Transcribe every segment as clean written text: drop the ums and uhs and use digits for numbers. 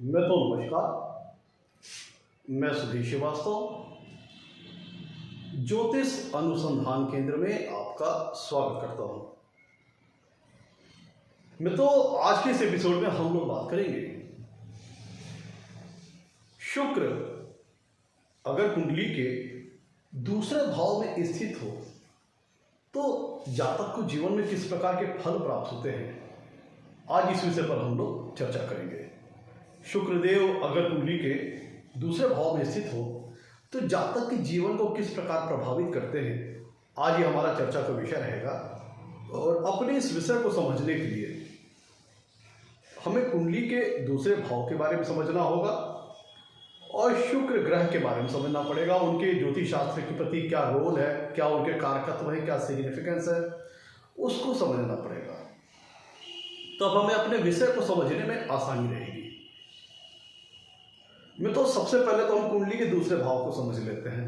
नमस्कार। मैं सुधीर श्रीवास्तव ज्योतिष अनुसंधान केंद्र में आपका स्वागत करता हूं। आज के इस एपिसोड में हम लोग बात करेंगे शुक्र अगर कुंडली के दूसरे भाव में स्थित हो तो जातक को जीवन में किस प्रकार के फल प्राप्त होते हैं। आज इस विषय पर हम लोग चर्चा करेंगे। शुक्रदेव अगर कुंडली के दूसरे भाव में स्थित हो तो जातक के जीवन को किस प्रकार प्रभावित करते हैं, आज ये हमारा चर्चा का विषय रहेगा। और अपने इस विषय को समझने के लिए हमें कुंडली के दूसरे भाव के बारे में समझना होगा और शुक्र ग्रह के बारे में समझना पड़ेगा। उनके ज्योतिष शास्त्र के प्रति क्या रोल है, क्या उनके कारकत्व है, क्या सिग्निफिकेंस है, उसको समझना पड़ेगा। तब हमें अपने विषय को समझने में आसानी रहेगी। सबसे पहले तो हम कुंडली के दूसरे भाव को समझ लेते हैं।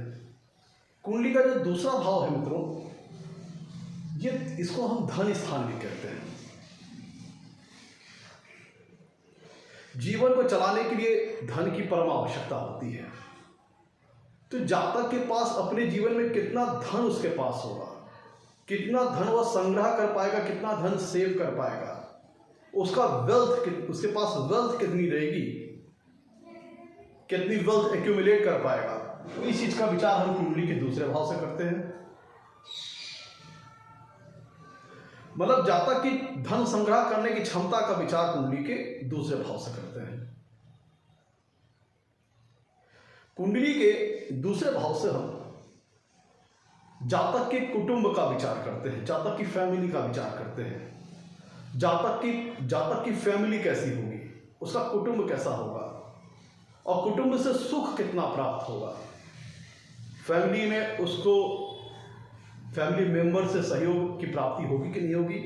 कुंडली का जो दूसरा भाव है मित्रों, इसको हम धन स्थान भी कहते हैं। जीवन को चलाने के लिए धन की परम आवश्यकता होती है। तो जातक के पास अपने जीवन में कितना धन उसके पास होगा, कितना धन वह संग्रह कर पाएगा, कितना धन सेव कर पाएगा, उसका वेल्थ, उसके पास वेल्थ कितनी रहेगी, कितनी वेल्थ एक्यूमुलेट कर पाएगा, इस चीज का विचार हम कुंडली के दूसरे भाव से करते हैं। मतलब जातक की धन संग्रह करने की क्षमता का विचार कुंडली के दूसरे भाव से करते हैं। कुंडली के दूसरे भाव से हम जातक के कुटुंब का विचार करते हैं, जातक की फैमिली का विचार करते हैं। जातक की फैमिली कैसी होगी, उसका कुटुंब कैसा होगा और कुटुंब से सुख कितना प्राप्त होगा, फैमिली में उसको फैमिली मेंबर से सहयोग की प्राप्ति होगी कि नहीं होगी,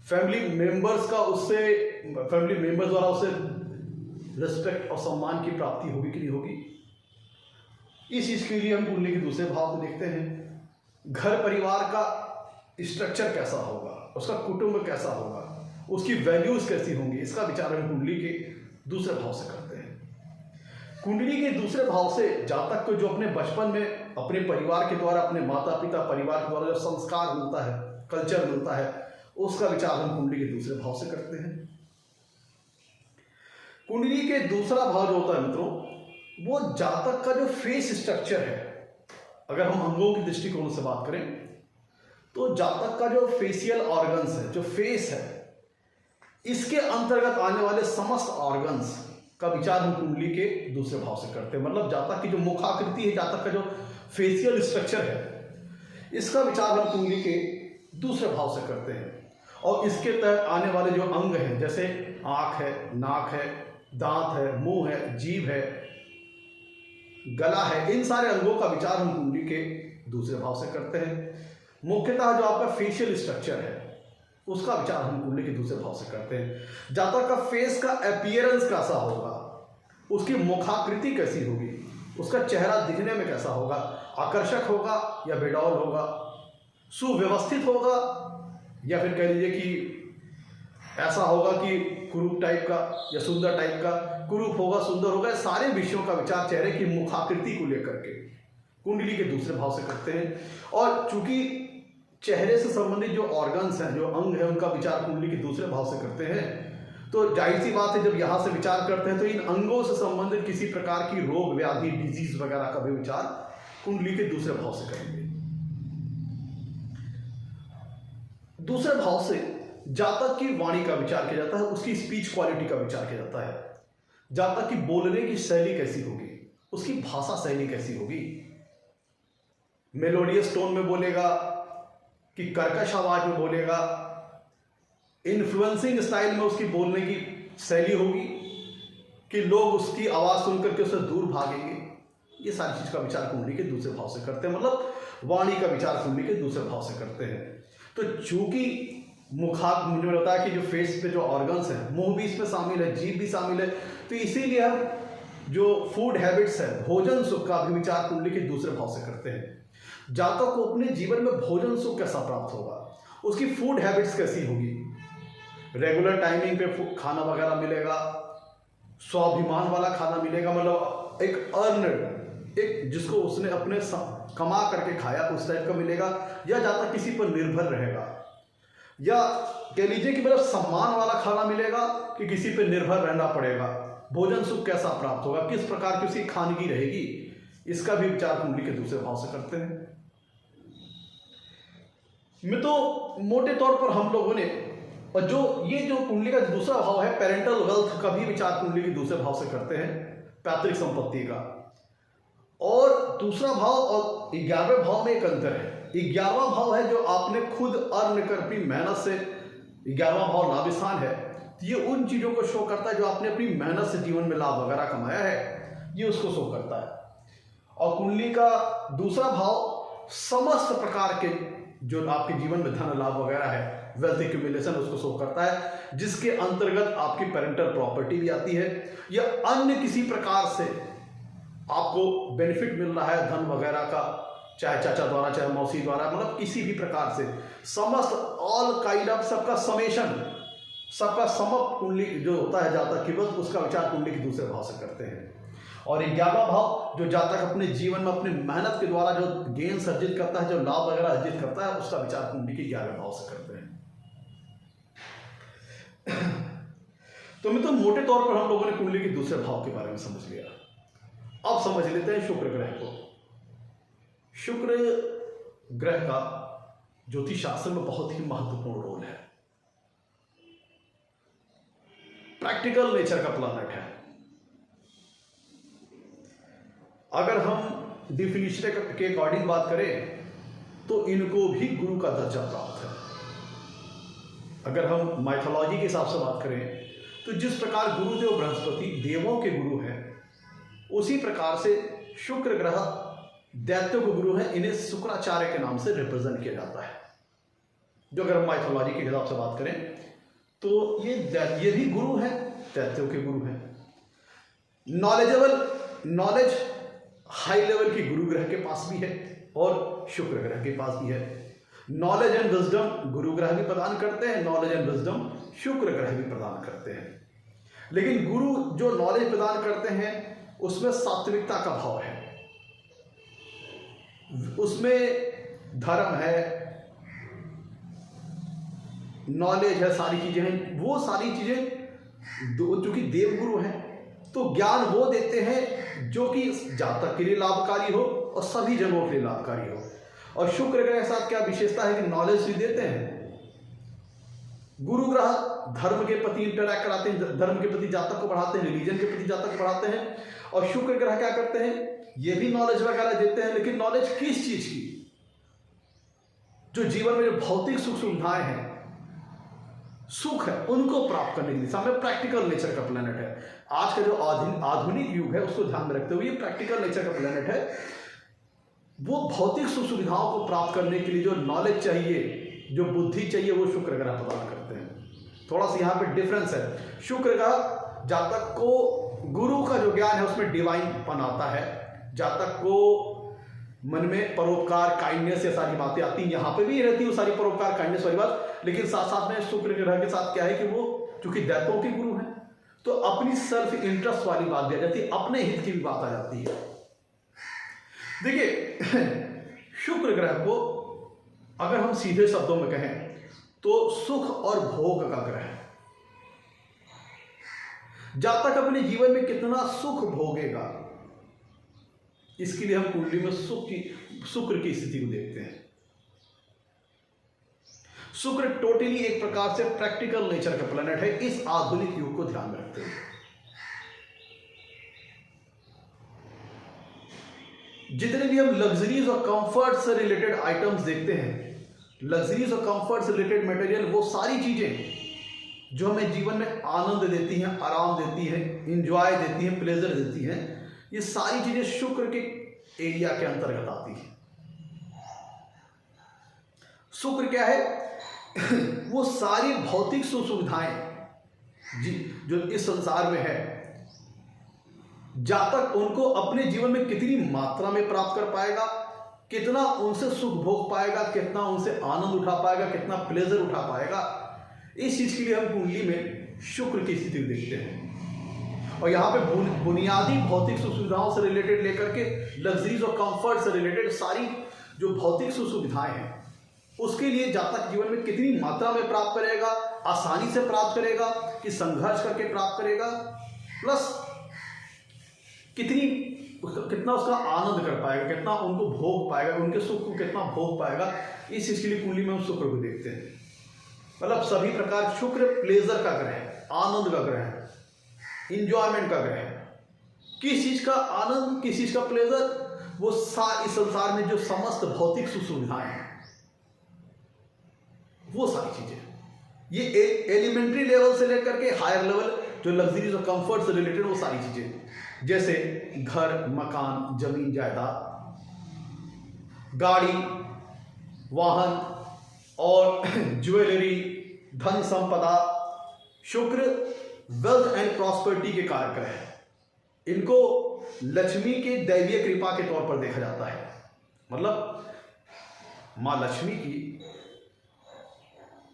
फैमिली मेंबर्स द्वारा उसे रिस्पेक्ट और सम्मान की प्राप्ति होगी कि नहीं होगी। इस चीज के लिए हम कुंडली के दूसरे भाव में देखते हैं। घर परिवार का स्ट्रक्चर कैसा होगा, उसका कुटुंब कैसा होगा, उसकी वैल्यूज कैसी होंगी, इसका विचार हम कुंडली के दूसरे भाव से करते हैं। कुंडली के दूसरे भाव से जातक को जो अपने बचपन में अपने परिवार के द्वारा, अपने माता पिता परिवार के द्वारा जो संस्कार मिलता है, कल्चर मिलता है, उसका विचार हम कुंडली के दूसरे भाव से करते हैं। कुंडली के दूसरा भाव जो होता है मित्रों, वो जातक का जो फेस स्ट्रक्चर है। अगर हम अंगों की दृष्टिकोण से बात करें तो जातक का जो फेशियल ऑर्गन्स है, जो फेस है, इसके अंतर्गत आने वाले समस्त ऑर्गन्स का विचार हम कुंडली के दूसरे भाव से करते हैं। मतलब जातक की जो मुखाकृति है, जातक का जो फेशियल स्ट्रक्चर है, इसका विचार हम कुंडली के दूसरे भाव से करते हैं। और इसके तहत आने वाले जो अंग हैं, जैसे आंख है, नाक है, दांत है, मुंह है, जीभ है, गला है, इन सारे अंगों का विचार हम कुंडली के दूसरे भाव से करते हैं। मुख्यतः जो आपका फेशियल स्ट्रक्चर है, उसका विचार हम कुंडली के दूसरे भाव से करते हैं। जातक का फेस का अपीयरेंस कैसा होगा, उसकी मुखाकृति कैसी होगी, उसका चेहरा दिखने में कैसा होगा, आकर्षक होगा या बेडौल होगा, सुव्यवस्थित होगा या फिर कह लीजिए कि ऐसा होगा कि कुरूप टाइप का या सुंदर टाइप का, कुरूप होगा, सुंदर होगा, सारे विषयों का विचार चेहरे की मुखाकृति को लेकर के कुंडली के दूसरे भाव से करते हैं। और चूंकि चेहरे से संबंधित जो ऑर्गन्स हैं, जो अंग हैं, उनका विचार कुंडली के दूसरे भाव से करते हैं, तो जाहिर सी बात है जब यहां से विचार करते हैं तो इन अंगों से संबंधित किसी प्रकार की रोग व्याधि, डिजीज वगैरह का भी विचार कुंडली के दूसरे भाव से करेंगे। दूसरे भाव से जातक की वाणी का विचार किया जाता है, उसकी स्पीच क्वालिटी का विचार किया जाता है। जातक की बोलने की शैली कैसी होगी, उसकी भाषा शैली कैसी होगी, मेलोडियस टोन में बोलेगा कि कर्कश आवाज में बोलेगा, इन्फ्लुएंसिंग स्टाइल में उसकी बोलने की शैली होगी कि लोग उसकी आवाज सुनकर के उससे दूर भागेंगे। ये सारी चीज का विचार कुंडली के दूसरे भाव से करते हैं। मतलब वाणी का विचार कुंडली के दूसरे भाव से करते हैं। तो चूंकि मुझे बताया कि जो फेस पे जो ऑर्गन्स हैं, मुंह भी इसमें शामिल है, जीभ भी शामिल है, तो इसीलिए हम जो फूड हैबिट्स है, भोजन सुख का भी विचार कुंडली के दूसरे भाव से करते हैं। जातक को अपने जीवन में भोजन सुख कैसा प्राप्त होगा, उसकी फूड हैबिट्स कैसी होगी, रेगुलर टाइमिंग पे खाना वगैरह मिलेगा, स्वाभिमान वाला खाना मिलेगा, मतलब एक अर्न, एक जिसको उसने अपने कमा करके खाया उस टाइप का मिलेगा, या ज़्यादा किसी पर निर्भर रहेगा, या कह लीजिए कि मतलब सम्मान वाला खाना मिलेगा कि किसी पर निर्भर रहना पड़ेगा। भोजन सुख कैसा प्राप्त होगा, किस प्रकार की उसकी खानगी रहेगी, इसका भी विचार कुंडली के दूसरे भाव से करते हैं। मैं तो मोटे तौर पर हम लोगों ने, और जो ये जो कुंडली का दूसरा भाव है पेरेंटल वेल्थ का भी विचार कुंडली के दूसरे भाव से करते हैं, पैतृक संपत्ति का। और दूसरा भाव और 11वें भाव में एक अंतर है। 11वां भाव है जो आपने खुद अर्न कर अपनी मेहनत से, 11वां भाव लाभिस्थान है, ये उन चीजों को शो करता है जो आपने अपनी मेहनत से जीवन में लाभ वगैरह कमाया है, ये उसको शो करता है। और कुंडली का दूसरा भाव समस्त प्रकार के जो आपके जीवन में धन लाभ वगैरह है, वेल्थ एक्यूमुलेशन, उसको शो करता है, जिसके अंतर्गत आपकी पेरेंटल प्रॉपर्टी भी आती है, या अन्य किसी प्रकार से आपको बेनिफिट मिल रहा है धन वगैरह का, चाहे चाचा द्वारा चाहे मौसी द्वारा, मतलब किसी भी प्रकार से समस्त ऑल काइंड ऑफ, सबका समेशन, सबका समप कुंडली जो होता है जातक की वक्त, उसका विचार कुंडली के दूसरे भाव से करते हैं। और 11वां भाव जो जातक अपने जीवन में अपनी मेहनत के द्वारा जो गेन्स अर्जित करता है, जो लाभ वगैरह अर्जित करता है, उसका विचार कुंडली के 11वें भाव से करते हैं। तो मैं तो मोटे तौर पर हम लोगों ने कुंडली के दूसरे भाव के बारे में समझ लिया। अब समझ लेते हैं शुक्र ग्रह को। शुक्र ग्रह का ज्योतिष शास्त्र में बहुत ही महत्वपूर्ण रोल है। प्रैक्टिकल नेचर का प्लैनेट है। अगर हम डिफिनिशन के अकॉर्डिंग बात करें तो इनको भी गुरु का दर्जा प्राप्त है। अगर हम माइथोलॉजी के हिसाब से बात करें तो जिस प्रकार गुरुदेव बृहस्पति देवों के गुरु हैं, उसी प्रकार से शुक्र ग्रह दैत्यों के गुरु हैं। इन्हें शुक्राचार्य के नाम से रिप्रेजेंट किया जाता है। जो अगर हम माइथोलॉजी के हिसाब से बात करें तो ये भी गुरु हैं, दैत्यों के गुरु हैं। नॉलेज हाई लेवल की गुरु ग्रह के पास भी है और शुक्र ग्रह के पास भी है। नॉलेज एंड विजडम गुरु ग्रह भी प्रदान करते हैं, नॉलेज एंड विजडम शुक्र ग्रह भी प्रदान करते हैं। लेकिन गुरु जो नॉलेज प्रदान करते हैं उसमें सात्विकता का भाव है, उसमें धर्म है, नॉलेज है, सारी चीजें हैं। वो सारी चीजें जो कि देव गुरु हैं तो ज्ञान वो देते हैं जो कि जातक के लिए लाभकारी हो और सभी जगहों के लिए लाभकारी हो। और शुक्र ग्रह के साथ क्या विशेषता है कि नॉलेज भी देते हैं। गुरु ग्रह धर्म के प्रति इंटरैक्ट कराते हैं, धर्म के प्रति जातक को बढ़ाते हैं, रिलीजन के प्रति जातक को बढ़ाते हैं। और शुक्र ग्रह क्या करते हैं, ये भी नॉलेज वगैरह देते हैं, लेकिन नॉलेज किस चीज की, जो जीवन में जो भौतिक सुख सुविधाएं हैं, सुख है, उनको प्राप्त करने की दिशा में प्रैक्टिकल नेचर का प्लेनेट है। आज का जो आधुनिक युग है उसको ध्यान में रखते हुए ये प्रैक्टिकल नेचर का प्लेनेट है। वो भौतिक सुख सुविधाओं को प्राप्त करने के लिए जो नॉलेज चाहिए, जो बुद्धि चाहिए, वो शुक्र ग्रह प्रदान करते हैं। थोड़ा सा यहाँ पे डिफरेंस है। शुक्र ग्रह जातक को गुरु का जो ज्ञान है उसमें डिवाइन पन आता है, जातक को मन में परोपकार, काइंडनेस, ये सारी बातें आती हैं। यहाँ पे भी रहती है वो सारी परोपकार, काइंडनेस वाली बात, लेकिन साथ साथ में शुक्र ग्रह के साथ क्या है कि वो चूंकि दैत्यों के गुरु हैं तो अपनी सेल्फ इंटरेस्ट वाली बात भी आ जाती है, अपने हित की भी बात आ जाती है। देखिए शुक्र ग्रह को अगर हम सीधे शब्दों में कहें तो सुख और भोग का ग्रह है। जातक अपने जीवन में कितना सुख भोगेगा, इसके लिए हम कुंडली में शुक्र की स्थिति को देखते हैं। शुक्र टोटली एक प्रकार से प्रैक्टिकल नेचर का प्लेनेट है, इस आधुनिक युग को ध्यान में रखते हुए। जितने भी हम लग्जरीज और कंफर्ट से रिलेटेड आइटम्स देखते हैं, लग्जरीज और कंफर्ट से रिलेटेड मटेरियल, वो सारी चीजें जो हमें जीवन में आनंद देती हैं, आराम देती हैं, इंजॉय देती हैं, प्लेजर देती हैं, ये सारी चीजें शुक्र के एरिया के अंतर्गत आती है। शुक्र क्या है वो सारी भौतिक सुख सुविधाएं जी जो इस संसार में है, जातक उनको अपने जीवन में कितनी मात्रा में प्राप्त कर पाएगा, कितना उनसे सुख भोग पाएगा, कितना उनसे आनंद उठा पाएगा, कितना प्लेजर उठा पाएगा, इस चीज के लिए हम कुंडली में शुक्र की स्थिति देखते हैं। और यहाँ पे बुनियादी भौतिक सुख सुविधाओं से रिलेटेड लेकर के लग्जरीज और कंफर्ट से रिलेटेड सारी जो भौतिक सुख सुविधाएं हैं उसके लिए जातक जीवन में कितनी मात्रा में प्राप्त करेगा, आसानी से प्राप्त करेगा कि संघर्ष करके प्राप्त करेगा, प्लस कितना उसका आनंद कर पाएगा, कितना उनको भोग पाएगा, उनके सुख को कितना भोग पाएगा, इस चीज के लिए कुंडली में हम शुक्र को देखते हैं। मतलब सभी प्रकार शुक्र प्लेजर का ग्रह है, आनंद का ग्रह है, इंजॉयमेंट का ग्रह है। किस चीज का आनंद, किस चीज का प्लेजर? वो इस संसार में जो समस्त भौतिक सुख सुविधाएं हैं वो सारी चीजें, ये एलिमेंट्री लेवल से लेकर के हायर लेवल जो लग्जरीज और कंफर्ट से रिलेटेड वो सारी चीजें, जैसे घर, मकान, जमीन जायदाद, गाड़ी, वाहन और ज्वेलरी, धन संपदा। शुक्र वेल्थ एंड प्रॉस्पेरिटी के कारक है। इनको लक्ष्मी के दैवीय कृपा के तौर पर देखा जाता है। मतलब मां लक्ष्मी की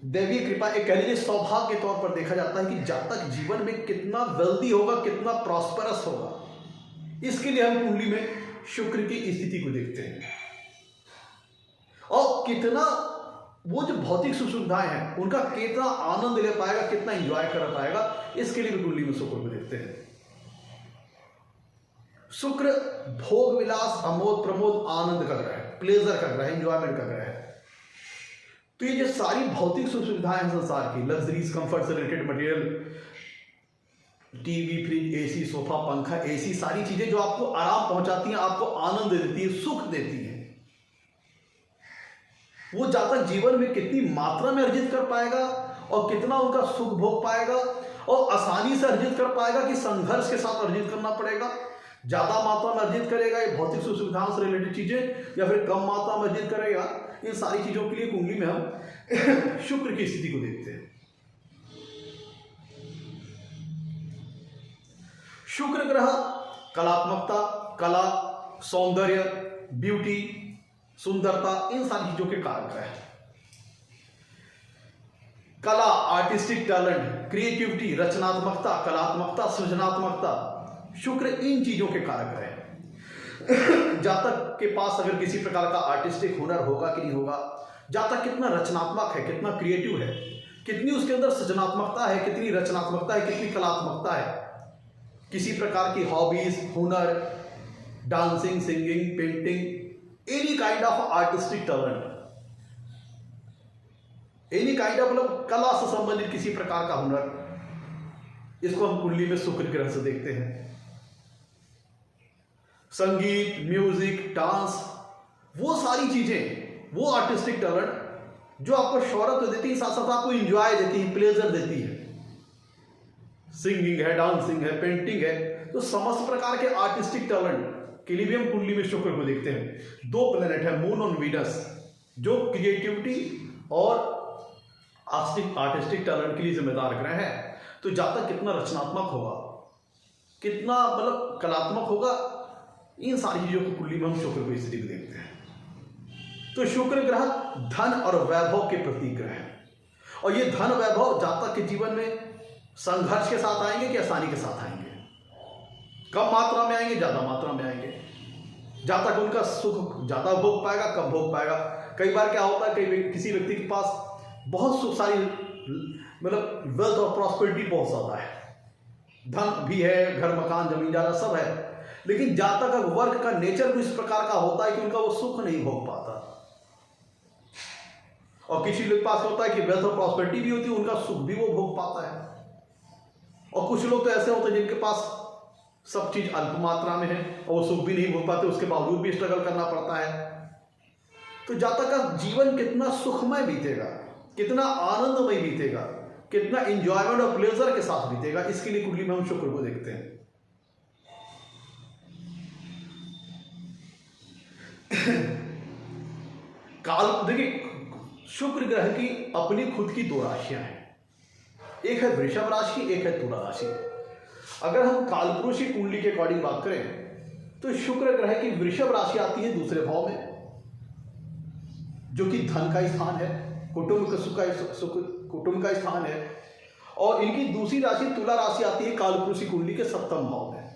दैवीय कृपा, एक कह लीजिए सौभाग्य के तौर पर देखा जाता है कि जातक जीवन में कितना वेल्दी होगा, कितना प्रॉस्परस होगा। इसके लिए हम कुंडली में शुक्र की स्थिति को देखते हैं और कितना वो जो भौतिक सुख सुविधाएं हैं उनका कितना आनंद ले पाएगा, कितना एंजॉय कर पाएगा, इसके लिए भी कुंडली में शुक्र को देखते हैं। शुक्र भोग विलास, अमोद प्रमोद, आनंद का ग्रह है, प्लेजर का ग्रह है, एंजॉयमेंट का ग्रह है। तो ये जो सारी भौतिक सुख सुविधाएं हैं संसार की, लग्जरीज, कंफर्ट से related material, TV, fridge, AC, sofa, पंखा, एसी, सारी चीजें जो आपको आराम पहुंचाती हैं, आपको आनंद देती है, सुख देती है, वो जातक जीवन में कितनी मात्रा में अर्जित कर पाएगा और कितना उनका सुख भोग पाएगा और आसानी से अर्जित कर पाएगा कि संघर्ष के साथ अर्जित करना पड़ेगा। ज्यादा मात्रा में अर्जित करेगा ये भौतिक सुख सुविधाओं से रिलेटेड चीजें या फिर कम मात्रा में अर्जित करेगा, इन सारी चीजों के लिए कुंडली में हम शुक्र की स्थिति को देखते हैं। शुक्र ग्रह कलात्मकता, कला, सौंदर्य, ब्यूटी, सुंदरता, इन सारी चीजों के कारक है। कला, आर्टिस्टिक टैलेंट, क्रिएटिविटी, रचनात्मकता, कलात्मकता, सृजनात्मकता, शुक्र इन चीजों के कारक है। जातक के पास अगर किसी प्रकार का आर्टिस्टिक हुनर होगा कि नहीं होगा, जातक कितना रचनात्मक है, कितना क्रिएटिव है, कितनी उसके अंदर सृजनात्मकता है, कितनी रचनात्मकता है, कितनी कलात्मकता है, किसी प्रकार की हॉबीज, हुनर, dancing, singing, painting, any kind of artistic talent, any kind of मतलब कला से संबंधित किसी प्रकार का हुनर, इसको हम कुंडली में शुक्र ग्रह से देखते हैं। संगीत, म्यूजिक, डांस, वो सारी चीजें, वो आर्टिस्टिक टैलेंट जो आपको शोहरत तो देती है, साथ साथ आपको एंजॉय देती है, प्लेजर देती है। सिंगिंग है, डांसिंग है, पेंटिंग है, तो समस्त प्रकार के आर्टिस्टिक टैलेंट के लिए भी हम कुंडली में शुक्र को देखते हैं। दो प्लेनेट है, मून और वीनस, जो क्रिएटिविटी और आर्टिस्टिक टैलेंट के लिए जिम्मेदार ग्रह है। तो जातक कितना रचनात्मक होगा, कितना मतलब कलात्मक होगा, इन सारी चीजों को कुंडली में हम शुक्र को स्थिति को देखते हैं। तो शुक्र ग्रह धन और वैभव के प्रतीक ग्रह है और ये धन वैभव जातक के जीवन में संघर्ष के साथ आएंगे कि आसानी के साथ आएंगे, कम मात्रा में आएंगे, ज्यादा मात्रा में आएंगे। जातक उनका सुख ज्यादा भोग पाएगा, कम भोग पाएगा। कई बार क्या होता है, किसी व्यक्ति के पास बहुत सुख सारी मतलब वेल्थ और प्रॉस्पेरिटी बहुत ज्यादा है, धन भी है, घर, मकान, जमीन जायदाद सब है, लेकिन जातक का वर्क का नेचर भी इस प्रकार का होता है कि उनका वो सुख नहीं भोग पाता। और किसी लोग के पास होता है कि वेल्थ और प्रॉस्पेरिटी भी होती है, उनका सुख भी वो भोग पाता है। और कुछ लोग तो ऐसे होते हैं जिनके पास सब चीज अल्प मात्रा में है और वो सुख भी नहीं भोग पाते, उसके बावजूद भी स्ट्रगल करना पड़ता है। तो जातक का जीवन कितना सुखमय बीतेगा, कितना आनंदमय बीतेगा, कितना इंजॉयमेंट और प्लेजर के साथ बीतेगा, इसके लिए कुंडली में हम शुक्र को देखते हैं। काल देखिए, शुक्र ग्रह की अपनी खुद की दो राशियां हैं, एक है वृषभ राशि, एक है तुला राशि। अगर हम कालपुरुष की कुंडली के अकॉर्डिंग बात करें तो शुक्र ग्रह की वृषभ राशि आती है दूसरे भाव में, जो कि धन का स्थान है, कुटुंब का स्थान है, और इनकी दूसरी राशि तुला राशि आती है कालपुरुष की कुंडली के 7वें भाव में।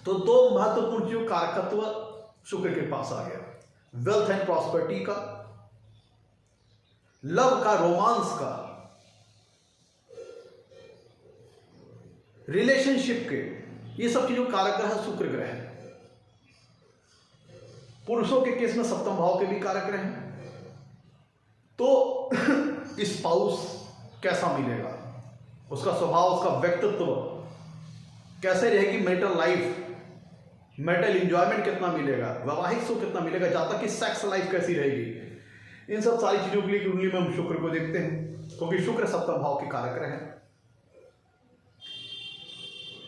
तो दो महत्वपूर्ण जो कारकत्व शुक्र के पास आ गया, वेल्थ एंड प्रॉस्पेरिटी का, लव का, रोमांस का, रिलेशनशिप के, ये सब चीजों कारक ग्रह शुक्र ग्रह है। पुरुषों के केस में 7वें भाव के भी कारक ग्रह हैं। तो स्पाउस कैसा मिलेगा, उसका स्वभाव, उसका व्यक्तित्व कैसे रहेगी, मैरिटल लाइफ, मैरिटल एंजॉयमेंट कितना मिलेगा, वैवाहिक सुख कितना मिलेगा, जातक की सेक्स लाइफ कैसी रहेगी, इन सब सारी चीजों के लिए कुंडली में हम शुक्र को देखते हैं, क्योंकि शुक्र 7वें भाव के कारक ग्रह है,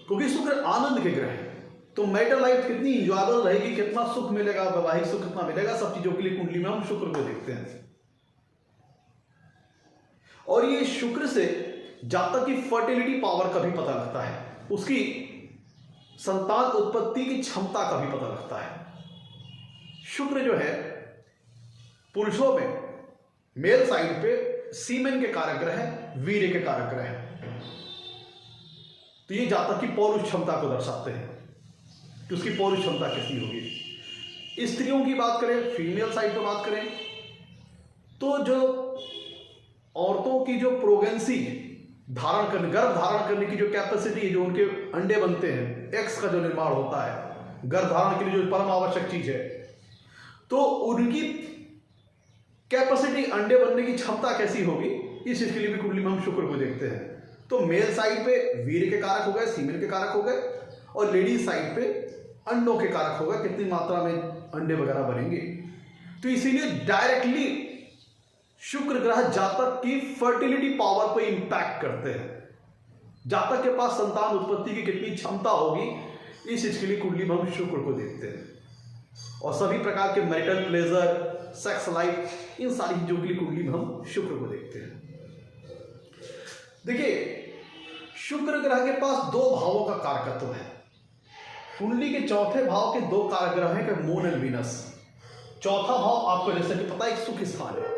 क्योंकि शुक्र आनंद के ग्रह है। तो मैरिटल लाइफ कितनी इंजॉयबल रहेगी, कितना सुख मिलेगा, वैवाहिक सुख कितना मिलेगा, सब चीजों के लिए कुंडली में हम शुक्र को देखते हैं। और ये शुक्र से जातक की फर्टिलिटी पावर का भी पता लगता है, उसकी संतान उत्पत्ति की क्षमता का भी पता लगता है। शुक्र जो है पुरुषों में मेल साइड पे सीमेन के कारक ग्रह है, वीर्य के कारक ग्रह है। तो ये जातक की पौरुष क्षमता को दर्शाते हैं कि उसकी पौरुष क्षमता कैसी होगी। स्त्रियों की बात करें, फीमेल साइड पर बात करें, तो जो औरतों की जो प्रोगेंसी धारण करने, गर्भ धारण करने की जो कैपेसिटी है, जो उनके अंडे बनते हैं, एग्स का जो निर्माण होता है गर्भ धारण के लिए, जो परम आवश्यक चीज है, तो उनकी कैपेसिटी, अंडे बनने की क्षमता कैसी होगी, इस चीज के लिए भी कुंडली में हम शुक्र को देखते हैं। तो मेल साइड पे वीर्य के कारक हो गए, सीमेन के कारक हो गए, और लेडीज साइड पे अंडों के कारक हो गए, कितनी मात्रा में अंडे वगैरह बनेंगे। तो इसीलिए डायरेक्टली शुक्र ग्रह जातक की फर्टिलिटी पावर पर इंपैक्ट करते हैं। जातक के पास संतान उत्पत्ति की कितनी क्षमता होगी, इस चीज के लिए कुंडली में हम शुक्र को देखते हैं। और सभी प्रकार के मैरिटल प्लेजर, सेक्स लाइफ, इन सारी चीजों के लिए कुंडली में हम शुक्र को देखते हैं। देखिए, शुक्र ग्रह के पास दो भावों का कारकत्व है। कुंडली के चौथे भाव के दो कारक ग्रह हैं, मून एंड वीनस। चौथा भाव आपको जैसे कि पता है एक सुख स्थान है।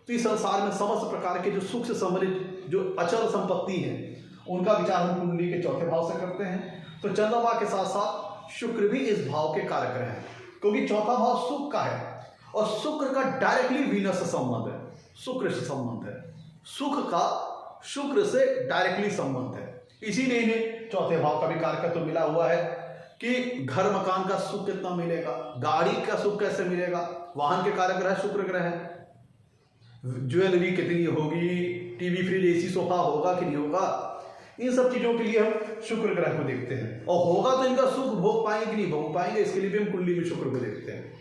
तो इस संसार में समस्त प्रकार के जो सुख से संबंधित जो अचल संपत्ति है, उनका विचार हम कुंडली के चौथे भाव से करते हैं। तो चंद्रमा के साथ साथ शुक्र भी इस भाव के कारक ग्रह हैं, क्योंकि चौथा भाव सुख का है और शुक्र का डायरेक्टली वीनस से संबंध है, शुक्र से संबंध है। सुख का शुक्र से डायरेक्टली संबंध है। इसीलिए इन्हें चौथे भाव का भी कारकत्व तो मिला हुआ है कि घर मकान का सुख कितना मिलेगा, गाड़ी का सुख कैसे मिलेगा, वाहन के कारक ग्रह शुक्र ग्रह है, ज्वेलरी कितनी होगी, टीवी, फ्रिज, एसी, सोफा होगा कि नहीं होगा, इन सब चीजों के लिए हम शुक्र ग्रह को देखते हैं। और होगा तो इनका सुख भोग पाएंगे कि नहीं भोग पाएंगे, इसके लिए भी हम कुंडली में शुक्र को देखते हैं।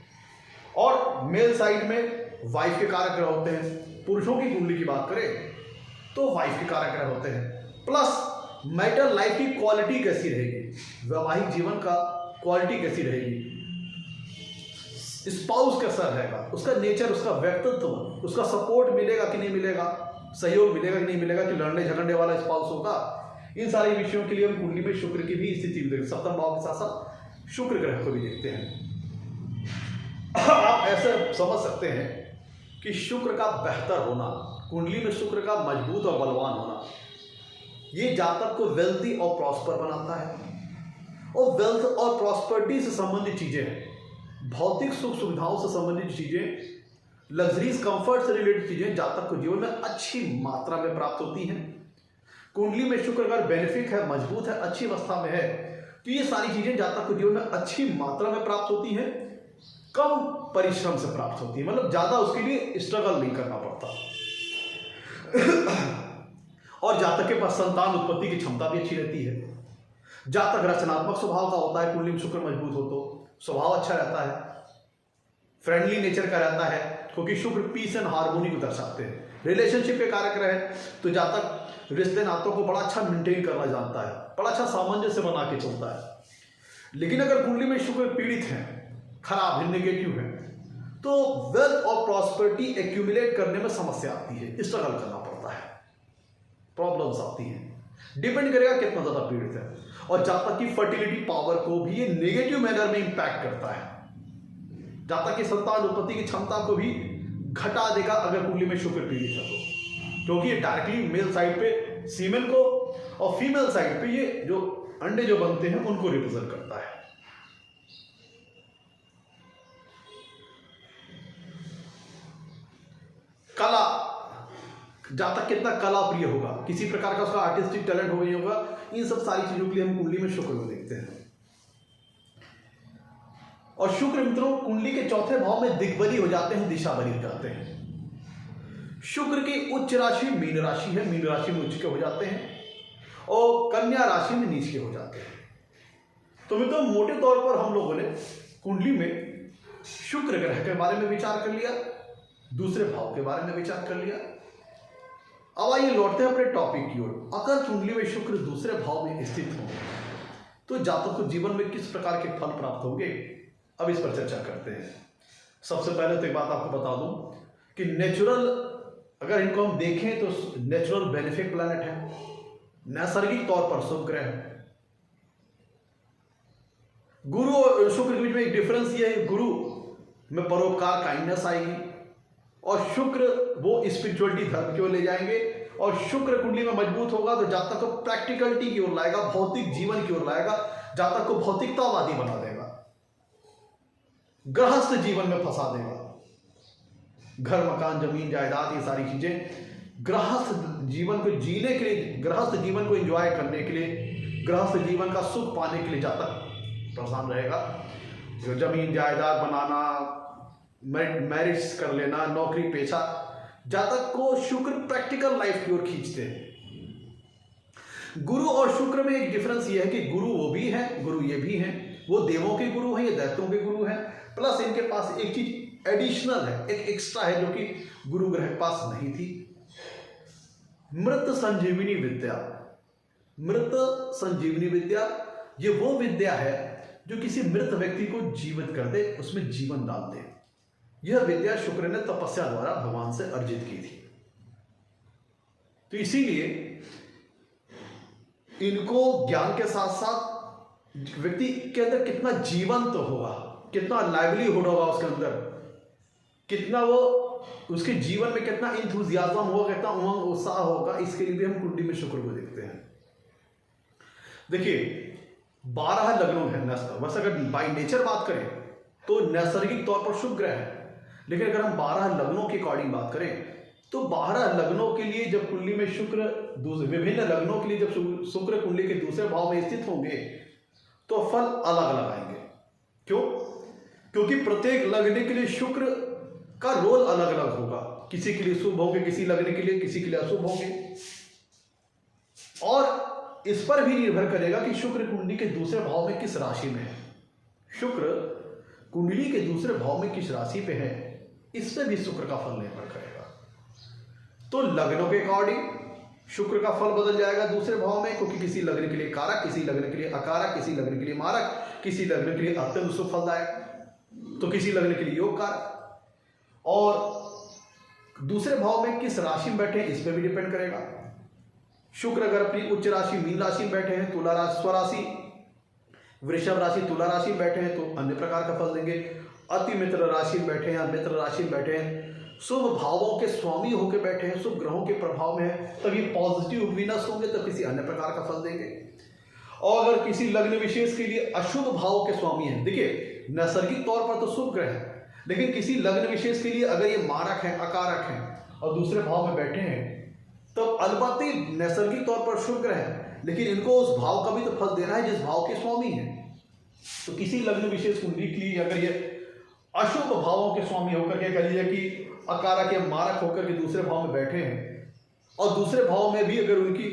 और मेल साइड में वाइफ के कारक ग्रह होते हैं। पुरुषों की कुंडली की बात करें तो वाइफ के कारक ग्रह होते हैं। प्लस मैरिटल लाइफ की क्वालिटी कैसी रहेगी, वैवाहिक जीवन का क्वालिटी कैसी रहेगी, स्पाउस कैसा रहेगा, उसका नेचर, उसका व्यक्तित्व, उसका सपोर्ट मिलेगा कि नहीं मिलेगा, सहयोग मिलेगा कि नहीं मिलेगा, कि लड़ने झगड़ने वाला स्पाउस होगा, इन सारे विषयों के लिए हम कुंडली में शुक्र की भी स्थिति देखते हैं। 7वें भाव के साथ साथ शुक्र ग्रह को भी देखते हैं। आप ऐसे समझ सकते हैं कि शुक्र का बेहतर होना, कुंडली में शुक्र का मजबूत और बलवान होना, ये जातक को वेल्थी और प्रॉस्पर बनाता है। और वेल्थ और प्रॉस्पेरिटी से संबंधित चीजें हैं, भौतिक सुख सुविधाओं से संबंधित चीजें, लग्जरीज कंफर्ट से रिलेटेड चीजें जातक को जीवन में अच्छी मात्रा में प्राप्त होती हैं। कुंडली में शुक्र अगर बेनिफिक है, मजबूत है, अच्छी अवस्था में है, तो ये सारी चीजें जातक को जीवन में अच्छी मात्रा में प्राप्त होती हैं, कम परिश्रम से प्राप्त होती है, मतलब ज्यादा उसके लिए स्ट्रगल नहीं करना पड़ता। और जातक के पास संतान उत्पत्ति की क्षमता भी अच्छी रहती है। जातक रचनात्मक स्वभाव का होता है, कुंडली में शुक्र मजबूत हो तो स्वभाव अच्छा रहता है, फ्रेंडली नेचर का रहता है, क्योंकि शुक्र पीस एंड हार्मोनी को दर्शाते हैं। रिलेशनशिप के कारक रहे तो जातक रिश्ते नातों को बड़ा अच्छा मेंटेन करना जानता है, बड़ा अच्छा सामंजस्य बना के चलता है। लेकिन अगर कुंडली में शुक्र पीड़ित है, खराब है, नेगेटिव है, तो वेल्थ और प्रॉस्पेरिटी एक्यूमुलेट करने में समस्या आती है, स्ट्रगल करना पड़ता है, प्रॉब्लम्स आती हैं। डिपेंड करेगा कितना ज्यादा पीड़ित है। और जातक की फर्टिलिटी पावर को भी ये नेगेटिव मैनर में इंपैक्ट करता है, जातक की संतान उत्पत्ति की क्षमता को भी घटा देगा अगर कुंडली में शुक्र पीड़ित है तो। क्योंकि ये डायरेक्टली मेल साइड पे सीमेन को और फीमेल साइड पे ये जो अंडे जो बनते हैं उनको रिप्रेजेंट करता है। कला, जहां तक कितना कला प्रिय होगा, किसी प्रकार का उसका आर्टिस्टिक टैलेंट हो गई होगा, इन सब सारी चीजों के लिए हम कुंडली में शुक्र को देखते हैं। और शुक्र मित्रों कुंडली के चौथे भाव में दिग्बली हो जाते हैं, दिशा बली हो जाते हैं। शुक्र की उच्च राशि मीन राशि है, मीन राशि में उच्च के हो जाते हैं और कन्या राशि में नीच के हो जाते हैं। तो मित्रों मोटे तौर पर हम लोगों ने कुंडली में शुक्र ग्रह के बारे में विचार कर लिया, दूसरे भाव के बारे में विचार कर लिया। अब आइए लौटते हैं अपने टॉपिक की ओर। अगर कुंडली में शुक्र दूसरे भाव में स्थित हो तो जातक को जीवन में किस प्रकार के फल प्राप्त होंगे, अब इस पर चर्चा करते हैं। सबसे पहले तो एक बात आपको बता दूं कि नेचुरल, अगर इनको हम देखें तो नेचुरल बेनिफिक प्लैनेट है, नैसर्गिक तौर पर शुभ ग्रह है। गुरु और शुक्र के बीच में एक डिफरेंस ये है, गुरु में परोपकार काइंडनेस आएगी और शुक्र वो स्पिरिचुअलिटी धर्म की ओर ले जाएंगे। और शुक्र कुंडली में मजबूत होगा तो जातक को प्रैक्टिकलिटी की ओर लाएगा, भौतिक जीवन की ओर लाएगा, जातक को भौतिकतावादी बना देगा, गृहस्थ जीवन में फंसा देगा। घर मकान जमीन जायदाद ये सारी चीजें गृहस्थ जीवन को जीने के लिए, गृहस्थ जीवन को एंजॉय करने के लिए, गृहस्थ जीवन का सुख पाने के लिए जातक परेशान रहेगा। जो जमीन जायदाद बनाना, मैरिज कर लेना, नौकरी पेशा, जातक को शुक्र प्रैक्टिकल लाइफ की ओर खींचते हैं। गुरु और शुक्र में एक डिफरेंस ये है कि गुरु वो भी है, गुरु ये भी है, वो देवों के गुरु हैं, ये दैत्यों के गुरु हैं, प्लस इनके पास एक चीज एडिशनल है, एक एक्स्ट्रा है जो कि गुरु ग्रह के पास नहीं थी, मृत संजीवनी विद्या। मृत संजीवनी विद्या ये वो विद्या है जो किसी मृत व्यक्ति को जीवित कर दे, उसमें जीवन डाल दे। यह विद्या शुक्र ने तपस्या द्वारा भगवान से अर्जित की थी। तो इसीलिए इनको ज्ञान के साथ साथ व्यक्ति के अंदर कितना जीवंत होगा, कितना लाइवलीहुड होगा उसके अंदर, कितना वो उसके जीवन में कितना इंथुजियाज्म होगा, कितना उमंग उत्साह होगा, इसके लिए भी हम कुंडली में शुक्र को देखते हैं। देखिए 12 लग्नों है बस, अगर बाय नेचर बात करें तो नैसर्गिक तौर पर शुभ ग्रह है, लेकिन अगर हम 12 लग्नों के अकॉर्डिंग बात करें तो 12 लग्नों के लिए जब कुंडली में शुक्र, विभिन्न लग्नों के लिए जब शुक्र कुंडली के दूसरे भाव में स्थित होंगे तो फल अलग अलग आएंगे। क्यों? क्योंकि प्रत्येक लग्न के लिए शुक्र का रोल अलग अलग होगा, किसी के लिए शुभ होंगे, किसी लग्न के लिए, किसी के लिए अशुभ होंगे। और इस पर भी निर्भर करेगा कि शुक्र कुंडली के दूसरे भाव में किस राशि में है। शुक्र कुंडली के दूसरे भाव में किस राशि पे है, इससे भी शुक्र का फल निर्भर करेगा। तो लग्नों के अकॉर्डिंग शुक्र का फल बदल जाएगा दूसरे भाव में, क्योंकि किसी लग्न के लिए कारक, किसी लग्न के लिए अकारक, किसी लग्न के लिए मारक, किसी लग्न के लिए अत्यंत शुभ फलदायक, तो किसी लग्न के लिए योग कारक। और दूसरे भाव में किस राशि में बैठे हैं इस पर भी डिपेंड करेगा। शुक्र अगर अपनी उच्च राशि मीन राशि में बैठे हैं, तुला राशि, स्वराशि वृषभ राशि तुला राशि में बैठे हैं तो अन्य प्रकार का फल देंगे। अति मित्र राशि में बैठे हैं, मित्र राशि में बैठे हैं, शुभ भावों के स्वामी होकर बैठे हैं, शुभ ग्रहों के प्रभाव में है, तब ये पॉजिटिव विनस होंगे तो किसी अन्य प्रकार का फल देंगे। और अगर किसी लग्न विशेष के लिए अशुभ भाव के स्वामी हैं, देखिए नैसर्गिक तौर पर तो शुभ ग्रह है, लेकिन किसी लग्न विशेष के लिए अगर ये मारक हैं, अकारक हैं और दूसरे भाव में बैठे हैं तो अलबत्ते नैसर्गिक तौर पर शुभ ग्रह है, लेकिन इनको उस भाव का भी तो फल देना है जिस भाव के स्वामी हैं। तो किसी लग्न विशेष कुंडली के लिए अगर ये अशुभ भावों के स्वामी होकर के, कह लीजिए कि अकारक या मारक होकर के दूसरे भाव में बैठे हैं और दूसरे भाव में भी अगर उनकी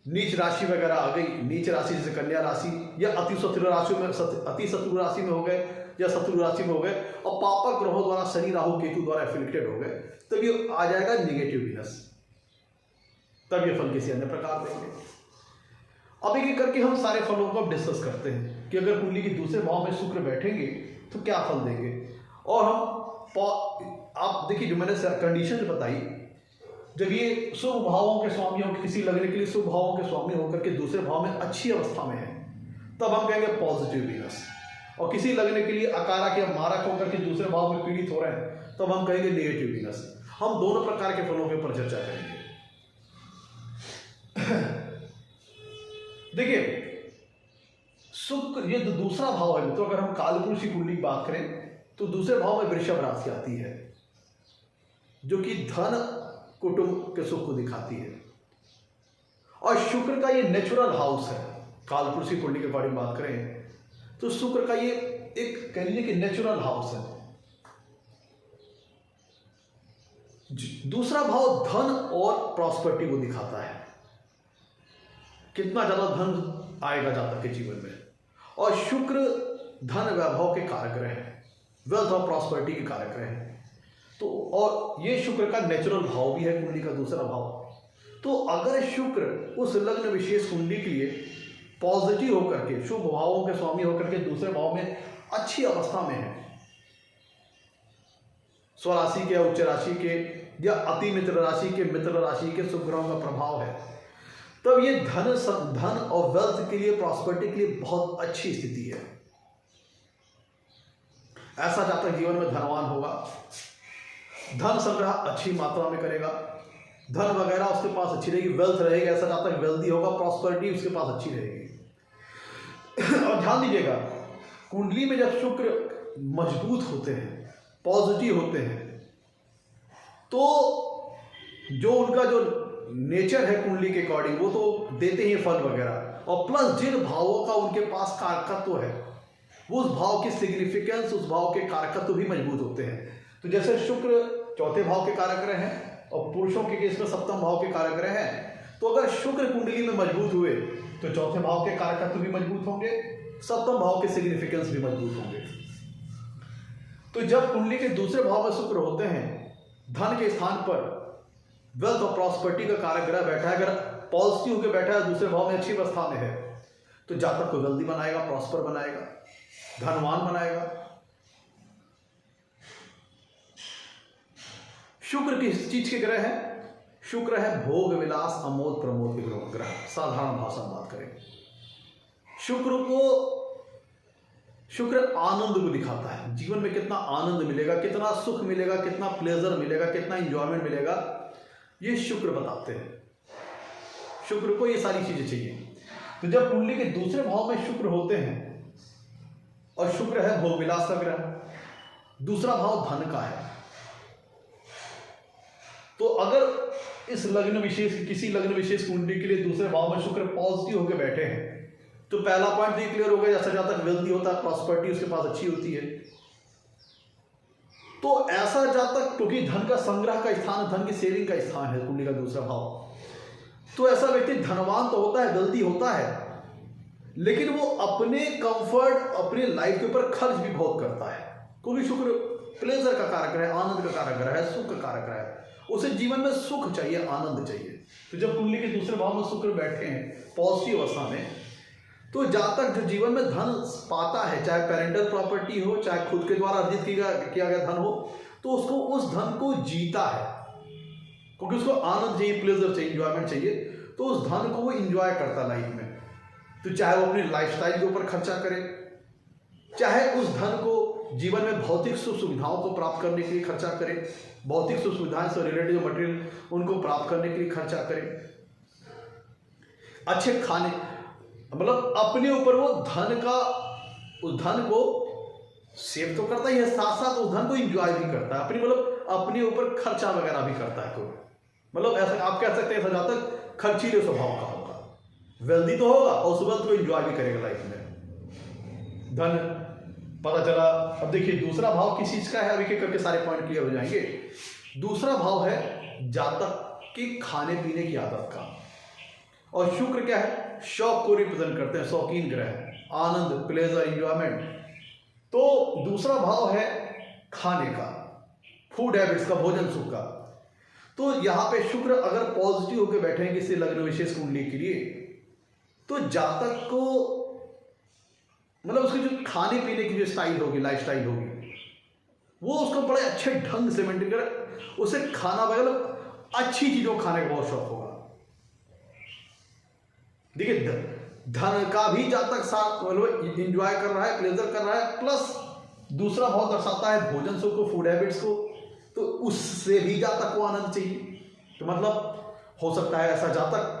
नीच राशि वगैरह आ गई, नीच राशि जैसे कन्या राशि या अति शत्रु राशि में हो गए या शत्रु राशि में हो गए और पापक ग्रहों द्वारा शनि राहु केतु द्वारा एफिलिक्टेड हो गए, तब ये आ जाएगा निगेटिव विनस, तब ये फल किसी अन्य प्रकार देंगे। अब एक एक करके हम सारे फलों को डिस्कस करते हैं कि अगर कुंडली के दूसरे भाव में शुक्र बैठेंगे तो क्या फल देंगे। और हम आप देखिए जो मैंने कंडीशन बताई, जब ये शुभ भावों के स्वामी होकर, किसी लग्न के लिए शुभ भावों के स्वामी होकर के दूसरे भाव में अच्छी अवस्था में है, तब हम कहेंगे पॉजिटिव विनस। और किसी लग्न के लिए अकारक या मारक होकर के दूसरे भाव में पीड़ित हो रहे हैं, तब हम कहेंगे नेगेटिव विनस। हम दोनों प्रकार के फलों के ऊपर चर्चा करेंगे। देखिए शुक्र, ये जो दूसरा भाव है तो अगर हम कालपुरुष की कुंडली की बात करें तो दूसरे भाव में वृषभ राशि आती है जो कि धन कुटुंब के सुख को दिखाती है। और शुक्र का ये नेचुरल हाउस है। कालपुरुष की कुंडली के बारे में बात करें तो शुक्र का ये एक कह लीजिए कि नेचुरल हाउस है। दूसरा भाव धन और प्रॉस्पेरिटी को दिखाता है, कितना ज्यादा धन आएगा जातक के जीवन में। और शुक्र धन वैभव के कारक ग्रह है, वेल्थ और प्रॉस्पेरिटी के कारक ग्रह है। तो और ये शुक्र का नेचुरल भाव भी है कुंडली का दूसरा भाव। तो अगर शुक्र उस लग्न विशेष कुंडली के लिए पॉजिटिव होकर के, शुभ भावों के स्वामी होकर के दूसरे भाव में अच्छी अवस्था में है, स्वराशि के, उच्च राशि के या अति मित्र राशि के, मित्र राशि के शुभ ग्रहों का प्रभाव है, तब ये धन और वेल्थ के लिए, प्रॉस्पेरिटी के लिए बहुत अच्छी स्थिति है। ऐसा जातक जीवन में धनवान होगा, धन संग्रह अच्छी मात्रा में करेगा, धन वगैरह उसके पास अच्छी रहेगी, वेल्थ रहेगी, ऐसा जातक वेल्दी होगा, प्रॉस्पेरिटी उसके पास अच्छी रहेगी। और ध्यान दीजिएगा, कुंडली में जब शुक्र मजबूत होते हैं, पॉजिटिव होते हैं, तो जो उनका जो नेचर है कुंडली के अकॉर्डिंग वो तो देते ही फल वगैरह, और प्लस जिन भावों का उनके पास कारकत्व है वो उस भाव की सिग्निफिकेंस, उस भाव के कारकत्व भी मजबूत होते हैं। तो जैसे शुक्र चौथे भाव के कारक ग्रह हैं और पुरुषों के केस में सप्तम भाव के कारक ग्रह हैं, तो अगर शुक्र कुंडली में मजबूत हुए तो चौथे भाव के कारकत्व भी मजबूत होंगे, सप्तम भाव के सिग्निफिकेंस भी मजबूत होंगे। तो जब कुंडली के दूसरे भाव में शुक्र होते हैं, धन के स्थान पर वेल्थ और प्रॉस्पेरिटी का कारक ग्रह बैठा है, अगर पॉजिटिव होकर बैठा है, दूसरे भाव में अच्छी अवस्था में है, तो जातक को वेल्दी बनाएगा, प्रॉस्पर बनाएगा, धनवान बनाएगा। शुक्र किस चीज के ग्रह है? शुक्र है भोग विलास अमोद प्रमोद के ग्रह। साधारण भाषा में बात करें, शुक्र आनंद को दिखाता है। जीवन में कितना आनंद मिलेगा, कितना सुख मिलेगा, कितना प्लेजर मिलेगा, कितना इंजॉयमेंट मिलेगा, ये शुक्र बताते हैं। शुक्र को ये सारी चीजें चाहिए। तो जब कुंडली के दूसरे भाव में शुक्र होते हैं, और शुक्र है भोग विलास का ग्रह, दूसरा भाव धन का है, तो अगर इस लग्न विशेष, किसी लग्न विशेष कुंडली के लिए दूसरे भाव में शुक्र पॉजिटिव होकर बैठे हैं, तो पहला पॉइंट ये क्लियर हो गया, जैसा जातक वेल्दी होता है, प्रॉस्पेरिटी उसके पास अच्छी होती है। तो ऐसा जातक, क्योंकि धन का संग्रह का स्थान, धन की सेविंग का स्थान है कुंडली का दूसरा भाव, तो ऐसा व्यक्ति धनवान तो होता है, वेल्दी होता है, लेकिन वो अपने कंफर्ट, अपने लाइफ के ऊपर खर्च भी बहुत करता है, क्योंकि शुक्र प्लेजर का कारक है, आनंद का कारक है, सुख का कारक है। उसे जीवन में सुख चाहिए, आनंद चाहिए। तो जब कुंडली के दूसरे भाव में शुक्र बैठे हैं पॉजिटिव अवस्था में, तो जातक जो जीवन में धन पाता है, चाहे पेरेंटल प्रॉपर्टी हो, चाहे खुद के द्वारा अर्जित किया गया धन हो, तो उसको उस धन को जीता है, क्योंकि उसको आनंद चाहिए, प्लेजर चाहिए, इंजॉयमेंट चाहिए, तो उस धन को वो इंजॉय करता लाइफ में। तो चाहे वो अपनी लाइफस्टाइल के ऊपर खर्चा करे, चाहे उस धन को जीवन में भौतिक सुख सुविधाओं को प्राप्त करने के लिए खर्चा करे, भौतिक सुख सुविधाएं से रिलेटेड मटेरियल उनको प्राप्त करने के लिए खर्चा करे, अच्छे खाने, मतलब अपने ऊपर वो उस धन को सेव तो करता ही है, साथ साथ उस धन को एंजॉय भी करता है, अपने ऊपर खर्चा वगैरह भी करता है। मतलब ऐसा आप कह सकते हैं, ऐसा जातक खर्चीले स्वभाव का होगा, वेल्दी तो होगा और उस वेल्थ को एंजॉय भी करेगा लाइफ में। धन पता चला। अब देखिए दूसरा भाव किस चीज का है, अभी के करके सारे पॉइंट क्लियर हो जाएंगे। दूसरा भाव है जातक की खाने पीने की आदत का, और शुक्र क्या है? शौक को रिप्रेजेंट करते हैं, शौकीन ग्रह है, आनंद, प्लेजर, एंजॉयमेंट। तो दूसरा भाव है खाने का, फूड हैबिट्स का, भोजन सुख का। तो यहां पे शुक्र अगर पॉजिटिव होकर बैठे हैं किसी लग्न विशेष कुंडली के लिए, तो जातक को मतलब उसकी जो खाने पीने की जो स्टाइल होगी, लाइफ स्टाइल होगी, वो उसको बड़े अच्छे ढंग से मेंटेन करे, उसे खाना वगैरह अच्छी चीजों खाने का बहुत शौक होगा। देखिए धन का भी जातक साथ मतलब इंजॉय कर रहा है, प्लेजर कर रहा है, प्लस दूसरा भाव दर्शाता है भोजन सुख को, फूड हैबिट्स को, तो उससे भी जातक को आनंद चाहिए। तो मतलब हो सकता है ऐसा जातक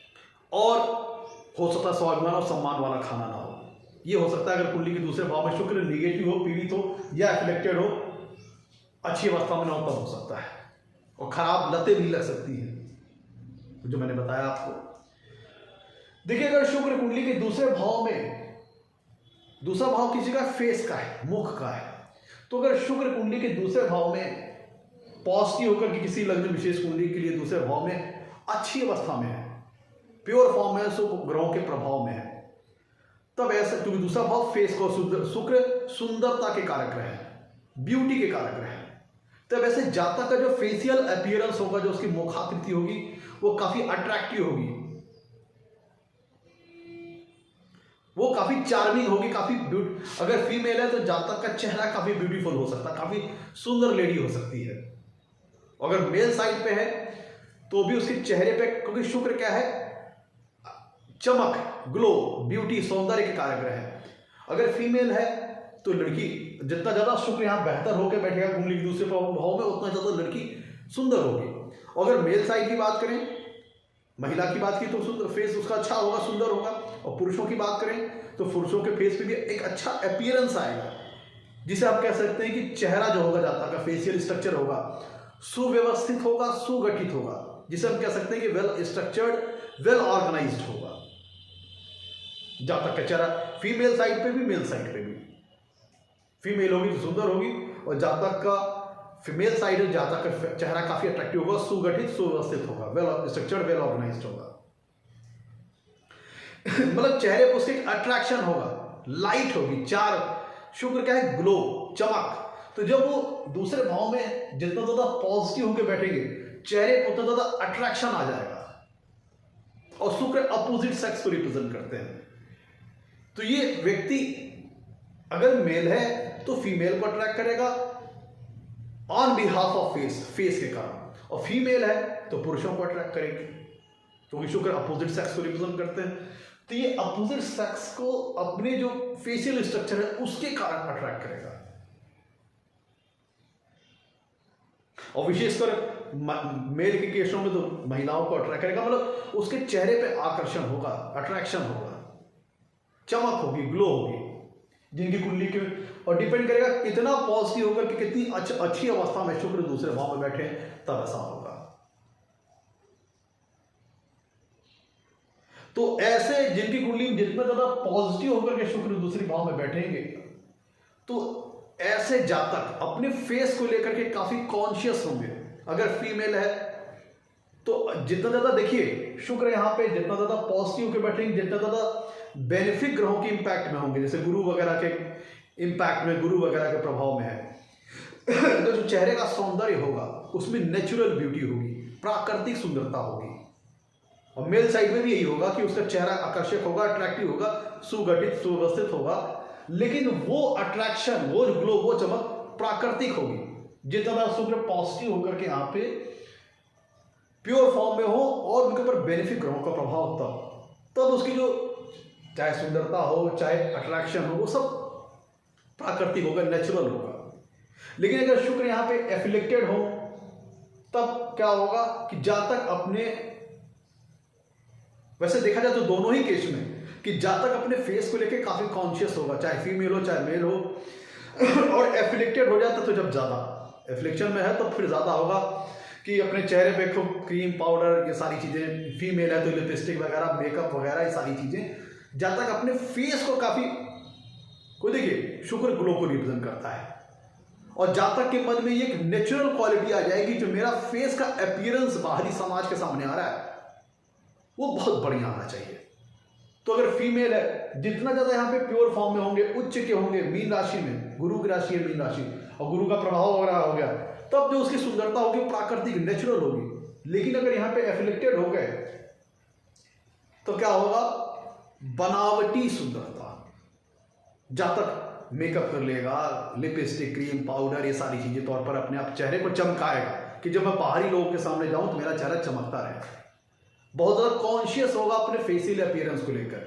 और हो सकता है स्वाभिमान और सम्मान वाला खाना ना हो। ये हो सकता है अगर कुंडली के दूसरे भाव में शुक्र निगेटिव हो, पीड़ित हो या एफिलेक्टेड हो, अच्छी अवस्था में ना हो, तब हो सकता है। और खराब लतें भी लग सकती हैं, जो मैंने बताया आपको। देखिए, अगर शुक्र कुंडली के दूसरे भाव में, दूसरा भाव किसी का फेस का है, मुख का है, तो अगर शुक्र कुंडली के दूसरे भाव में पॉजिटिव होकर के किसी लग्न विशेष कुंडली के लिए दूसरे भाव में अच्छी अवस्था में है, प्योर फॉर्म में, शुभ ग्रहों के प्रभाव में है, तब ऐसा, क्योंकि दूसरा भाव फेस को, शुक्र सुंदरता के कारक है, ब्यूटी के कारक है, तब ऐसे जातक का जो फेशियल अपीयरेंस होगा, जो उसकी मुखाकृति होगी, वो काफी अट्रैक्टिव होगी, वो काफी चार्मिंग होगी, काफी अगर फीमेल है तो जातक का चेहरा काफी ब्यूटीफुल हो सकता है, काफी सुंदर लेडी हो सकती है। अगर मेल साइड पे है तो भी उसके चेहरे पे, क्योंकि शुक्र क्या है, चमक, ग्लो, ब्यूटी, सौंदर्य के कारक है। अगर फीमेल है तो लड़की, जितना ज्यादा शुक्र यहाँ बेहतर होकर बैठेगा कुंडली के दूसरे भाव में, उतना ज्यादा लड़की सुंदर होगी। अगर मेल साइड की बात करें, महिला की बात की, तो सुंदर फेस उसका अच्छा होगा, सुंदर होगा। और पुरुषों की बात करें तो पुरुषों के फेस पे भी एक अच्छा अपीयरेंस आएगा, जिसे आप कह सकते हैं कि चेहरा जो होगा जातक का, फेशियल स्ट्रक्चर होगा, सुव्यवस्थित होगा, सुगठित होगा, जिसे हम कह सकते हैं कि वेल स्ट्रक्चर्ड, वेल ऑर्गेनाइज्ड होगा जातक का चेहरा। फीमेल साइड पे भी, मेल साइड पे भी। फीमेल होगी तो सुंदर होगी, और जातक का फीमेल साइड, जातक का चेहरा काफी अट्रैक्टिव होगा, सुगठित, सुव्यवस्थित होगा, वेल स्ट्रक्चर्ड, वेल ऑर्गेनाइज्ड होगा। मतलब चेहरे पर उसकी अट्रैक्शन होगा, लाइट होगी, चार, शुक्र क्या है, ग्लो, चमक। तो जब वो दूसरे भाव में जितना ज्यादा पॉजिटिव होकर बैठेंगे, चेहरे पर उतना ज्यादा अट्रैक्शन आ जाएगा। और शुक्र अपोजिट सेक्स को रिप्रेजेंट करते हैं, तो ये व्यक्ति अगर मेल है तो फीमेल को अट्रैक्ट करेगा ऑन बिहाफ ऑफ फेस के कारण, और फीमेल है तो पुरुषों को अट्रैक्ट करेगी, क्योंकि शुक्र अपोजिट सेक्स को रिप्रेजेंट करते हैं। तो ये अपोजिट सेक्स को अपने जो फेशियल स्ट्रक्चर है उसके कारण अट्रैक्ट करेगा। और विशेषकर मेल के केसों में तो महिलाओं को अट्रैक्ट करेगा, मतलब उसके चेहरे पे आकर्षण होगा, अट्रैक्शन होगा, चमक होगी, ग्लो होगी, जिनकी कुंडली के, और डिपेंड करेगा कितना पॉजिटिव होगा, कि कितनी अच्छी अवस्था में शुक्र दूसरे भाव में बैठे, तब ऐसा होगा। तो ऐसे जिनकी कुंडली जितना ज्यादा पॉजिटिव होकर के शुक्र दूसरे भाव में बैठेंगे, तो ऐसे जातक अपने फेस को लेकर के काफी कॉन्शियस होंगे। अगर फीमेल है तो जितना ज्यादा, देखिए शुक्र यहाँ पे जितना ज्यादा पॉजिटिव होकर बैठेंगे, जितना ज्यादा बेनिफिक ग्रहों के इंपैक्ट में होंगे, जैसे गुरु वगैरह के इंपैक्ट में, गुरु वगैरह के प्रभाव में है, तो जो चेहरे का सौंदर्य होगा उसमें नेचुरल ब्यूटी होगी, प्राकृतिक सुंदरता होगी। और मेल साइड में भी यही होगा कि उसका चेहरा आकर्षक होगा, अट्रैक्टिव होगा, सुगठित, सुव्यवस्थित होगा, लेकिन वो अट्रैक्शन, वो ग्लो, वो चमक प्राकृतिक होगी। जितना शुक्र पॉजिटिव होकर के यहाँ पे प्योर फॉर्म में हो और उनके ऊपर बेनिफिक ग्रहों का प्रभाव, तब उसकी जो चाहे सुंदरता हो, चाहे अट्रैक्शन हो, वो सब प्राकृतिक होगा, नेचुरल होगा। लेकिन अगर शुक्र यहाँ पे एफिलेक्टेड हो, तब क्या होगा कि जातक अपने, वैसे देखा जाए तो दोनों ही केस में, कि जातक अपने फेस को लेकर काफी कॉन्शियस होगा, चाहे फीमेल हो चाहे मेल हो। और एफिलेक्टेड हो जाता तो जब ज्यादा, एफिलेक्शन में है तो फिर ज्यादा होगा कि अपने चेहरे पे खूब क्रीम, पाउडर, ये सारी चीजें, फीमेल है तो लिपस्टिक वगैरह, मेकअप वगैरह, ये सारी चीजें, जातक अपने फेस को काफी, कोई देखिए शुक्र ग्लो को रिप्रेजेंट करता है, और जातक के मन में ये एक नेचुरल क्वालिटी आ जाएगी, जो मेरा फेस का अपीयरेंस बाहरी समाज के सामने आ रहा है वो बहुत बढ़िया आना चाहिए। तो अगर फीमेल है, जितना ज्यादा यहाँ पे प्योर फॉर्म में होंगे, उच्च के होंगे, मीन राशि में, गुरु की राशि है मीन राशि, और गुरु का प्रभाव वगैरह हो गया, तब जो उसकी सुंदरता होगी प्राकृतिक, नेचुरल होगी। लेकिन अगर यहाँ पे एफिलेक्टेड हो गए तो क्या होगा, बनावटी सुंदरता। जातक मेकअप कर लेगा, लिपस्टिक, क्रीम, पाउडर, ये सारी चीजें तौर पर अपने आप चेहरे को चमकाएगा, कि जब मैं बाहरी लोगों के सामने जाऊं तो मेरा चेहरा चमकता रहे। बहुत ज्यादा कॉन्शियस होगा अपने फेशियल अपीयरेंस को लेकर।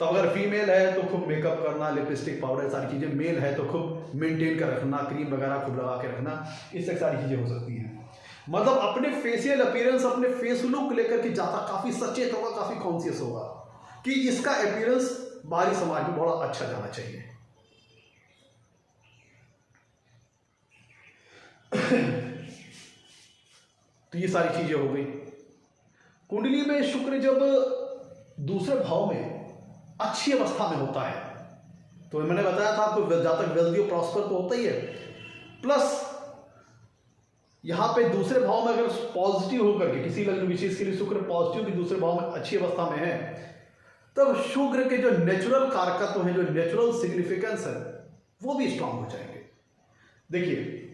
तो अगर फीमेल है तो खूब मेकअप करना, लिपस्टिक, पाउडर, सारी चीजें, मेल है तो खूब मेंटेन कर रखना, क्रीम वगैरह खूब लगा के रखना, इससे सारी चीजें हो सकती हैं। मतलब अपने फेशियल अपीयरेंस, अपने फेस लुक लेकर के जातक काफी सचेत होगा, काफी कॉन्शियस होगा कि इसका अपीयरेंस बाहरी समाज में बड़ा अच्छा जाना चाहिए। तो ये सारी चीजें हो गई। कुंडली में शुक्र जब दूसरे भाव में अच्छी अवस्था में होता है, तो मैंने बताया था आपको जातक वेल्दी और प्रॉस्पर तो होता ही है, प्लस यहां पे दूसरे भाव में अगर पॉजिटिव होकर के किसी लग्न विशेष के लिए शुक्र पॉजिटिव की दूसरे भाव में अच्छी अवस्था में है, तब शुक्र के जो नेचुरल कारकत्व है, जो नेचुरल सिग्निफिकेंस है, वो भी स्ट्रांग हो जाएंगे। देखिए,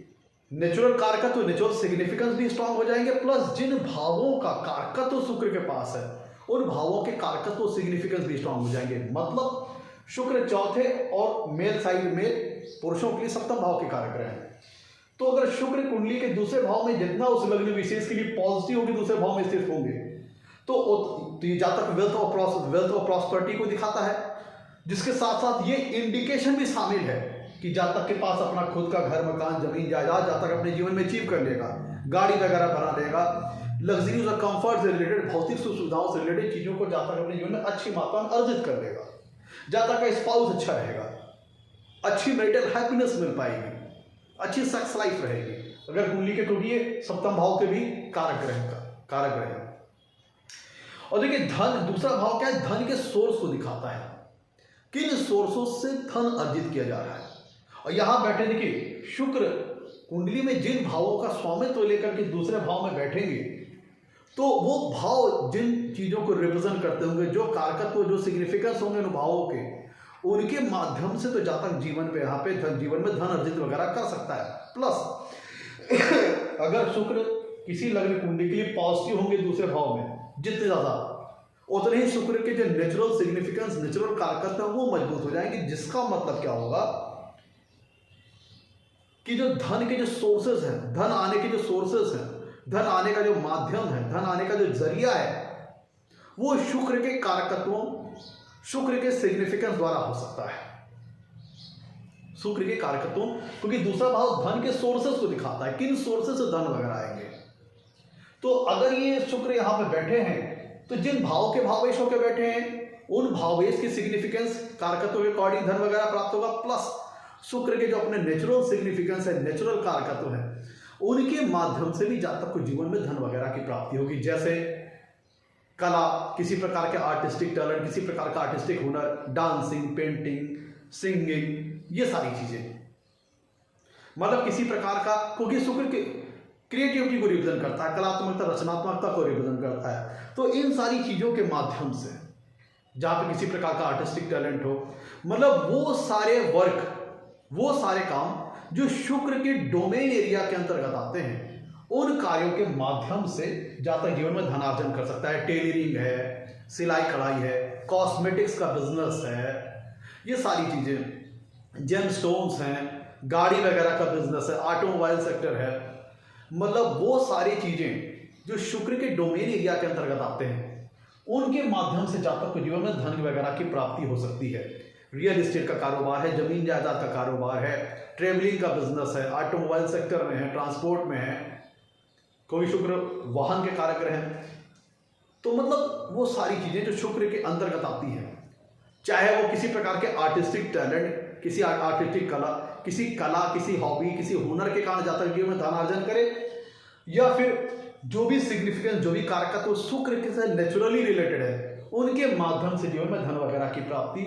नेचुरल कारकत्व, नेचुरल सिग्निफिकेंस भी स्ट्रांग हो जाएंगे, प्लस जिन भावों का कारकत्व शुक्र के पास है, उन भावों के कारकत्व सिग्निफिकेंस भी स्ट्रांग हो जाएंगे। मतलब शुक्र चौथे और मेल साइड में पुरुषों के लिए सप्तम भाव के कारक रहे हैं। तो अगर शुक्र कुंडली के दूसरे भाव में जितना उस लग्न विशेष के लिए पॉजिटिव होगी, दूसरे भाव में स्थित होंगे, तो ये जातक वेल्थ और प्रॉस्पेरिटी को दिखाता है, जिसके साथ साथ ये इंडिकेशन भी शामिल है कि जातक के पास अपना खुद का घर, मकान, जमीन, जायदाद जातक अपने जीवन में अचीव कर लेगा, गाड़ी वगैरह बना लेगा, लग्जरीज और कंफर्ट से रिलेटेड, भौतिक सुविधाओं से रिलेटेड चीजों को जातक अपने जीवन में अच्छी मात्रा में अर्जित कर लेगा, जातक का स्पाउस अच्छा रहेगा, अच्छी मैरिटल हैप्पीनेस मिल पाएगी, अच्छी सेक्स लाइफ रहेगी अगर कुंडली के, क्योंकि ये सप्तम भाव के भी कारक रहे। और देखिए, धन, दूसरा भाव क्या है? धन के सोर्स को दिखाता है, किन सोर्सों से धन अर्जित किया जा रहा है। और यहां बैठे देखिए, शुक्र कुंडली में जिन भावों का स्वामित्व लेकर के दूसरे भाव में बैठेंगे, तो वो भाव जिन चीजों को रिप्रेजेंट करते होंगे, जो कारकत्व, जो सिग्निफिकेंस होंगे उन भावों के, उनके माध्यम से तो जातक जीवन पे, यहाँ पे जीवन में धन अर्जित वगैरह कर सकता है। प्लस अगर शुक्र किसी लग्न कुंडली के लिए पॉजिटिव होंगे दूसरे भाव में, जितने ज्यादा, उतने ही शुक्र के जो नेचुरल सिग्निफिकेंस, नेचुरल कारकत्व है, वो मजबूत हो जाएंगे। जिसका मतलब क्या होगा कि जो धन के जो सोर्सेस हैं, धन आने के जो सोर्सेस हैं, धन आने का जो माध्यम है, धन आने का जो जरिया है, वो शुक्र के कारकत्वों, शुक्र के सिग्निफिकेंस द्वारा हो सकता है, शुक्र के कारकत्वों, क्योंकि दूसरा भाव धन के सोर्सेस को दिखाता है, किन सोर्सेस से धन वगैरह आएंगे। तो अगर ये शुक्र यहां पे बैठे हैं, तो जिन भाव के भावेश होकर बैठे हैं, उन भावेश की सिग्निफिकेंस, कारकत्वों के अकॉर्डिंग धन वगैरह प्राप्त होगा। प्लस शुक्र के जो अपने नेचुरल सिग्निफिकेंस है, नेचुरल कारकत्व है, उनके माध्यम से भी जातक को जीवन में धन वगैरह की प्राप्ति होगी। जैसे कला, किसी प्रकार के आर्टिस्टिक टैलेंट, किसी प्रकार का आर्टिस्टिक हुनर, डांसिंग, पेंटिंग, सिंगिंग, ये सारी चीजें, मतलब किसी प्रकार का, क्योंकि शुक्र के क्रिएटिविटी को रिप्रेजेंट करता है, कलात्मकता, रचनात्मकता को रिप्रेजेंट करता है। तो इन सारी चीजों के माध्यम से, जहां पे किसी प्रकार का आर्टिस्टिक टैलेंट हो, मतलब वो सारे वर्क, वो सारे काम जो शुक्र के डोमेन एरिया के अंतर्गत आते हैं, उन कार्यों के माध्यम से जातक जीवन में धनार्जन कर सकता है। टेलरिंग है, सिलाई कढ़ाई है, कॉस्मेटिक्स का बिजनेस है, ये सारी चीजें, जेमस्टोन्स हैं, गाड़ी वगैरह का बिजनेस है, ऑटोमोबाइल सेक्टर है, मतलब वो सारी चीजें जो शुक्र के डोमेन एरिया के अंतर्गत आते हैं, उनके माध्यम से जातक को जीवन में धन वगैरह की प्राप्ति हो सकती है। रियल एस्टेट का कारोबार है, जमीन जायदाद का कारोबार है, ट्रेवलिंग का बिजनेस है, ऑटोमोबाइल सेक्टर में है, ट्रांसपोर्ट में है, कोई शुक्र वाहन के कारक रहे, तो मतलब वो सारी चीजें जो शुक्र के अंतर्गत आती हैं, चाहे वो किसी प्रकार के आर्टिस्टिक टैलेंट, किसी आर्टिस्टिक कला, किसी हॉबी, किसी हुनर के कारण जातक जीवन में धनार्जन करे, या फिर जो भी सिग्निफिकेंस, जो भी कारकत्व तो शुक्र के साथ नेचुरली रिलेटेड है, उनके माध्यम से जीवन में धन वगैरह की प्राप्ति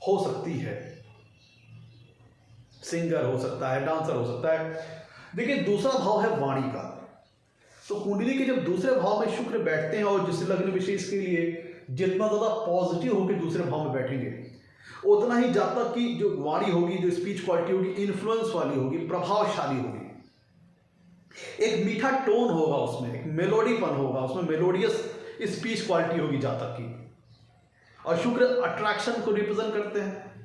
हो सकती है। सिंगर हो सकता है, डांसर हो सकता है। देखिए, दूसरा भाव है वाणी का। तो कुंडली के जब दूसरे भाव में शुक्र बैठते हैं, और जिस लग्न विशेष के लिए जितना ज्यादा पॉजिटिव होकर दूसरे भाव में बैठेंगे, उतना ही जातक की जो वाणी होगी, जो स्पीच क्वालिटी होगी, इन्फ्लुएंस वाली होगी, प्रभावशाली होगी, एक मीठा टोन होगा उसमें, एक मेलोडीपन होगा उसमें, मेलोडियस स्पीच क्वालिटी होगी जातक की। और शुक्र अट्रैक्शन को रिप्रेजेंट करते हैं,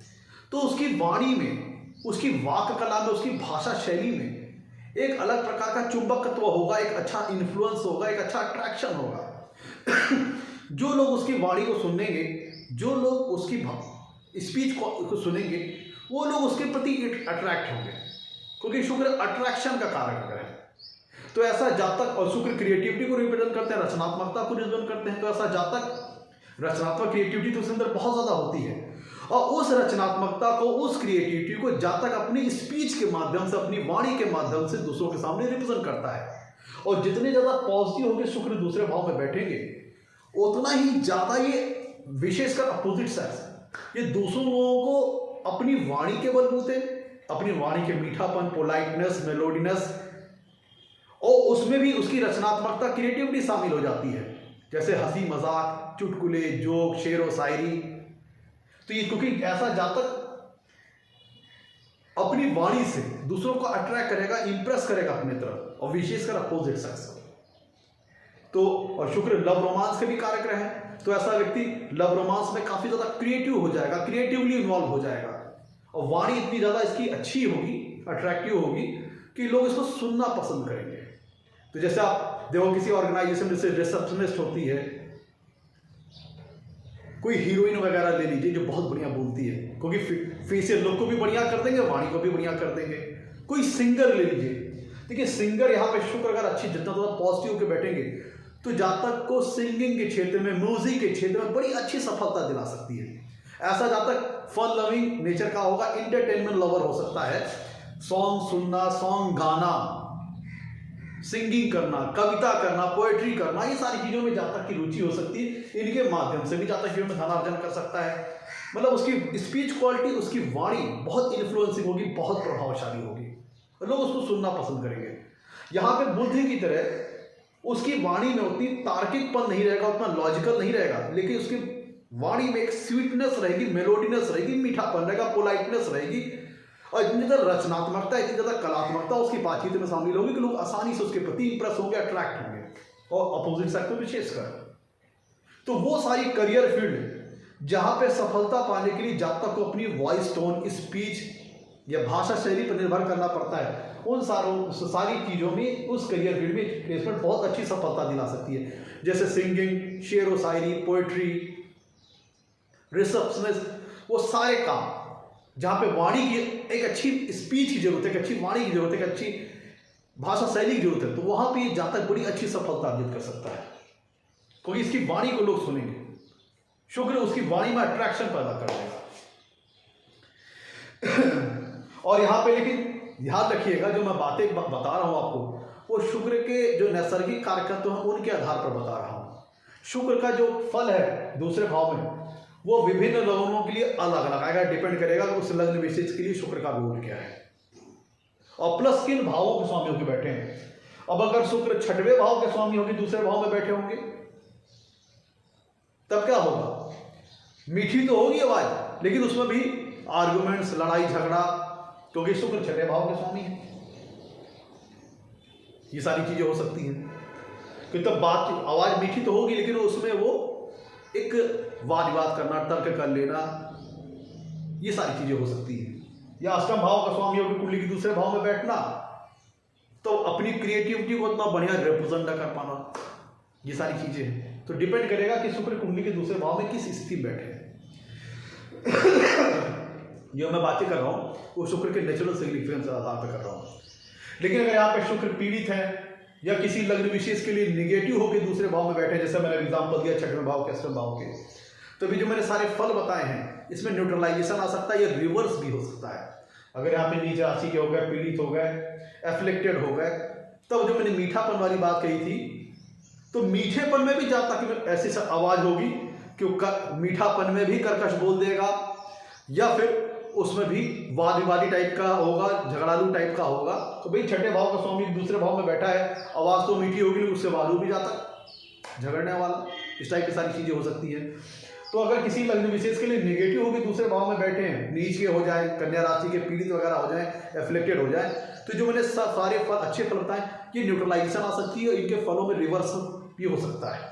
तो उसकी वाणी में, उसकी वाक कला में, उसकी भाषा शैली में एक अलग प्रकार का चुंबकत्व होगा, एक अच्छा इन्फ्लुएंस होगा, एक अच्छा अट्रैक्शन होगा। जो लोग उसकी वाणी को सुनेंगे, जो लोग उसकी स्पीच को सुनेंगे, वो लोग उसके प्रति अट्रैक्ट होंगे, क्योंकि शुक्र अट्रैक्शन का कारक है। तो ऐसा जातक, और शुक्र क्रिएटिविटी को रिप्रेजेंट करते हैं, रचनात्मकता को रिप्रेजेंट करते हैं, तो ऐसा जातक रचनात्मक क्रिएटिविटी तो उसके अंदर बहुत ज्यादा होती है, और उस रचनात्मकता को, उस क्रिएटिविटी को जातक अपनी स्पीच के माध्यम से, अपनी वाणी के माध्यम से दूसरों के सामने रिप्रेजेंट करता है। और जितने ज्यादा पॉजिटिव होंगे शुक्र दूसरे भाव में बैठेंगे, उतना ही ज्यादा ये विशेषकर अपोजिट सेक्स, ये दूसरों लोगों को अपनी वाणी के बलबूते, अपनी वाणी के मीठापन, पोलाइटनेस, मेलोडीनेस, और उसमें भी उसकी रचनात्मकता, क्रिएटिविटी शामिल हो जाती है, जैसे हंसी मजाक, चुटकुले, जोक, शेर व शायरी। तो ये क्योंकि ऐसा जातक अपनी वाणी से दूसरों को अट्रैक्ट करेगा, इंप्रेस करेगा अपनी तरफ, और विशेषकर अपोजिट सेक्स। तो और शुक्र लव रोमांस के भी कारक है, तो ऐसा व्यक्ति लव रोमांस में काफी ज्यादा क्रिएटिव हो जाएगा, क्रिएटिवली इन्वॉल्व हो जाएगा, और वाणी इतनी ज्यादा इसकी अच्छी होगी, अट्रैक्टिव होगी कि लोग इसको सुनना पसंद करेंगे। तो जैसे आप देखो किसी ऑर्गेनाइजेशन में, जैसे रिसेप्शनिस्ट होती है, कोई हीरोइन वगैरह ले लीजिए जो बहुत बढ़िया बोलती है, क्योंकि फेशियल लुक को भी बढ़िया कर देंगे, वाणी को भी बढ़िया कर देंगे। कोई सिंगर ले लीजिए, देखिए सिंगर यहाँ पे शुक्र अगर अच्छी, जितना ज्यादा पॉजिटिव के बैठेंगे तो जातक को सिंगिंग के क्षेत्र में, म्यूजिक के क्षेत्र में बड़ी अच्छी सफलता दिला सकती है। ऐसा जातक फन लविंग नेचर का होगा, इंटरटेनमेंट लवर हो सकता है, सॉन्ग सुनना, सॉन्ग गाना, सिंगिंग करना, कविता करना, पोएट्री करना, ये सारी चीजों में जातक की रुचि हो सकती है। इनके माध्यम से भी जातक जीवन में धनार्जन कर सकता है। मतलब उसकी स्पीच क्वालिटी, उसकी वाणी बहुत इन्फ्लुएंसिंग होगी, बहुत प्रभावशाली होगी, लोग उसको सुनना पसंद करेंगे। यहाँ पे बुद्धि की तरह उसकी वाणी में उतनी तार्किकपन नहीं रहेगा, उतना लॉजिकल नहीं रहेगा, लेकिन उसकी वाणी में एक स्वीटनेस रहेगी, मेलोडीनेस रहेगी, मीठापन रहेगा, पोलाइटनेस रहेगी, और इतनी ज्यादा रचनात्मकता, इतनी ज्यादा कलात्मकता उसकी बातचीत में शामिल होगी कि लोग आसानी से उसके प्रति इंप्रेस होंगे, अट्रैक्ट होंगे, और अपोजिट सेक्स में विशेषकर। तो वो सारी करियर फील्ड जहां पे सफलता पाने के लिए जातक को अपनी वॉइस टोन, स्पीच या भाषा शैली पर निर्भर करना पड़ता है, उन सारी चीजों में उस करियर फील्ड में प्लेसमेंट बहुत अच्छी सफलता दिला सकती है। जैसे सिंगिंग, शेर व शायरी, पोएट्री, रिसेप्शनिस्ट, वो सारे काम जहां पे वाणी की एक अच्छी स्पीच की जरूरत है, एक अच्छी वाणी की जरूरत है, एक अच्छी भाषा शैली की जरूरत है, तो वहां पे जातक बड़ी अच्छी सफलता अर्जित कर सकता है, क्योंकि इसकी वाणी को लोग सुनेंगे। शुक्र उसकी वाणी में अट्रैक्शन पैदा कर देगा। और यहां पे लेकिन ध्यान रखिएगा, जो मैं बातें बता रहा हूं आपको, वो शुक्र के जो नैसर्गिक कारकत्व हैं उनके आधार पर बता रहा हूं। शुक्र का जो फल है दूसरे भाव में, वो विभिन्न लग्नों के लिए अलग अलग आएगा, डिपेंड करेगा कि उस लग्न विशेष के लिए शुक्र का रोल क्या है, और प्लस किन भावों के स्वामी होकर बैठे हैं। अब अगर शुक्र छठवें भाव के स्वामी होकर दूसरे भाव में बैठे होंगे, तब क्या होगा? मीठी तो होगी आवाज, लेकिन उसमें भी आर्गुमेंट्स, लड़ाई झगड़ा, क्योंकि शुक्र छठे भाव के स्वामी है। ये सारी चीजें हो सकती हैं कि तब बात, आवाज मीठी तो होगी, लेकिन उसमें वो एक वाद विवाद करना, तर्क कर लेना, ये सारी चीजें हो सकती हैं। या अष्टम भाव का स्वामी होकर कुंडली के दूसरे भाव में बैठना, तो अपनी क्रिएटिविटी को उतना बढ़िया रिप्रेजेंट न कर पाना, ये सारी चीजें हैं। तो डिपेंड करेगा कि शुक्र कुंडली के दूसरे भाव में किस स्थिति में बैठे हैं। जो मैं बातें कर रहा हूं वो शुक्र के नेचुरल सिग्निफिकेंस के आधार पर कर रहा हूं। लेकिन अगर यहाँ पे शुक्र पीड़ित है या किसी लग्न विशेष के लिए निगेटिव होकर दूसरे भाव में बैठे, जैसे मैंने एग्जांपल दिया छठवें भाव के, अष्टम भाव के, तो भी जो मैंने सारे फल बताए हैं इसमें न्यूट्रलाइजेशन आ सकता है या रिवर्स भी हो सकता है। अगर यहाँ पे नीच राशि के हो गए, पीड़ित हो गए, एफ्लिक्टेड हो गए, तब जो मैंने मीठापन वाली बात कही थी, तो मीठेपन में भी जब तक ऐसी आवाज होगी कि मीठापन में भी कर्कश बोल देगा, या फिर उसमें भी वाद विवादी टाइप का होगा, झगड़ालू टाइप का होगा। तो भाई छठे भाव का स्वामी दूसरे भाव में बैठा है, आवाज तो मीठी होगी, उससे वालू भी जाता झगड़ने वाला, इस टाइप की सारी चीजें हो सकती है। तो अगर किसी लग्न विशेष के लिए निगेटिव होगी दूसरे भाव में बैठे हैं, नीच के हो जाए, कन्या राशि के पीड़ित वगैरह हो जाए, एफ्लिक्टेड हो जाए, तो जो मैंने सारे फल अच्छे फल बताए, ये न्यूट्रलाइजेशन आ सकती है और इनके फलों में रिवर्स भी हो सकता है।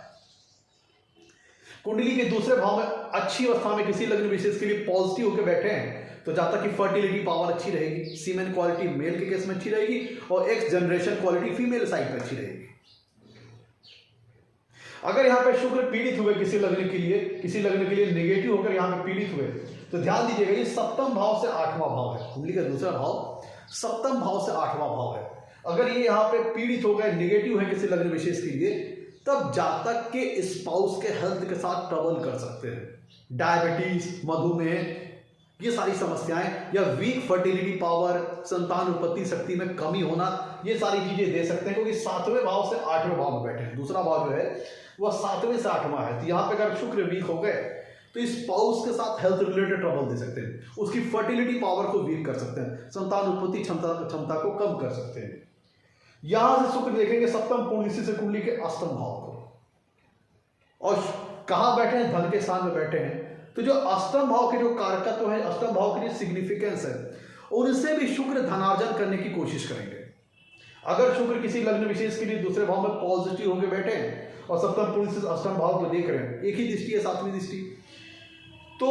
कुंडली के दूसरे भाव में अच्छी अवस्था में किसी लग्न विशेष के लिए पॉजिटिव होकर बैठे हैं, तो जहां तक कि फर्टिलिटी पावर अच्छी रहेगी, सीमेन क्वालिटी मेल के केस में अच्छी रहेगी, और x generation quality female side पे अच्छी रहेगी। अगर यहाँ पे शुक्र पीड़ित हुए किसी लग्न के लिए नेगेटिव होकर यहाँ पे पीड़ित हुए, तो ध्यान दीजिएगा ये सप्तम भाव से आठवां भाव है। कुंडली का दूसरा भाव सप्तम भाव से आठवां भाव है। अगर ये यहाँ पे पीड़ित हो गए, नेगेटिव है किसी लग्न विशेष के लिए, तब जातक के स्पाउस के हेल्थ के साथ ट्रबल कर सकते हैं। डायबिटीज, मधुमेह, ये सारी समस्याएं, या वीक फर्टिलिटी पावर, संतान उत्पत्ति शक्ति में कमी होना, ये सारी चीजें दे सकते हैं, क्योंकि 7वें भाव से 8वें भाव में बैठे हैं। दूसरा भाव जो है वह 7वें से 8वां है। तो यहाँ पे अगर शुक्र वीक हो गए तो इस स्पाउस के साथ हेल्थ रिलेटेड ट्रबल दे सकते हैं, उसकी फर्टिलिटी पावर को वीक कर सकते हैं, संतान उत्पत्ति क्षमता को कम कर सकते हैं। यहां से शुक्र देखेंगे सप्तम पूर्णिसी से कुंडली के अष्टम भाव को, और कहां बैठे हैं? धन के स्थान में बैठे हैं। तो जो अष्टम भाव के जो कारकत्व है, अष्टम भाव की जो सिग्निफिकेंस है, उनसे भी शुक्र धनार्जन करने की कोशिश करेंगे। अगर शुक्र किसी लग्न विशेष के लिए दूसरे भाव में पॉजिटिव होकर बैठे हैं और सप्तम पूर्णिसी से अष्टम भाव को देख रहे हैं, एक ही दृष्टि है, 7वीं दृष्टि, तो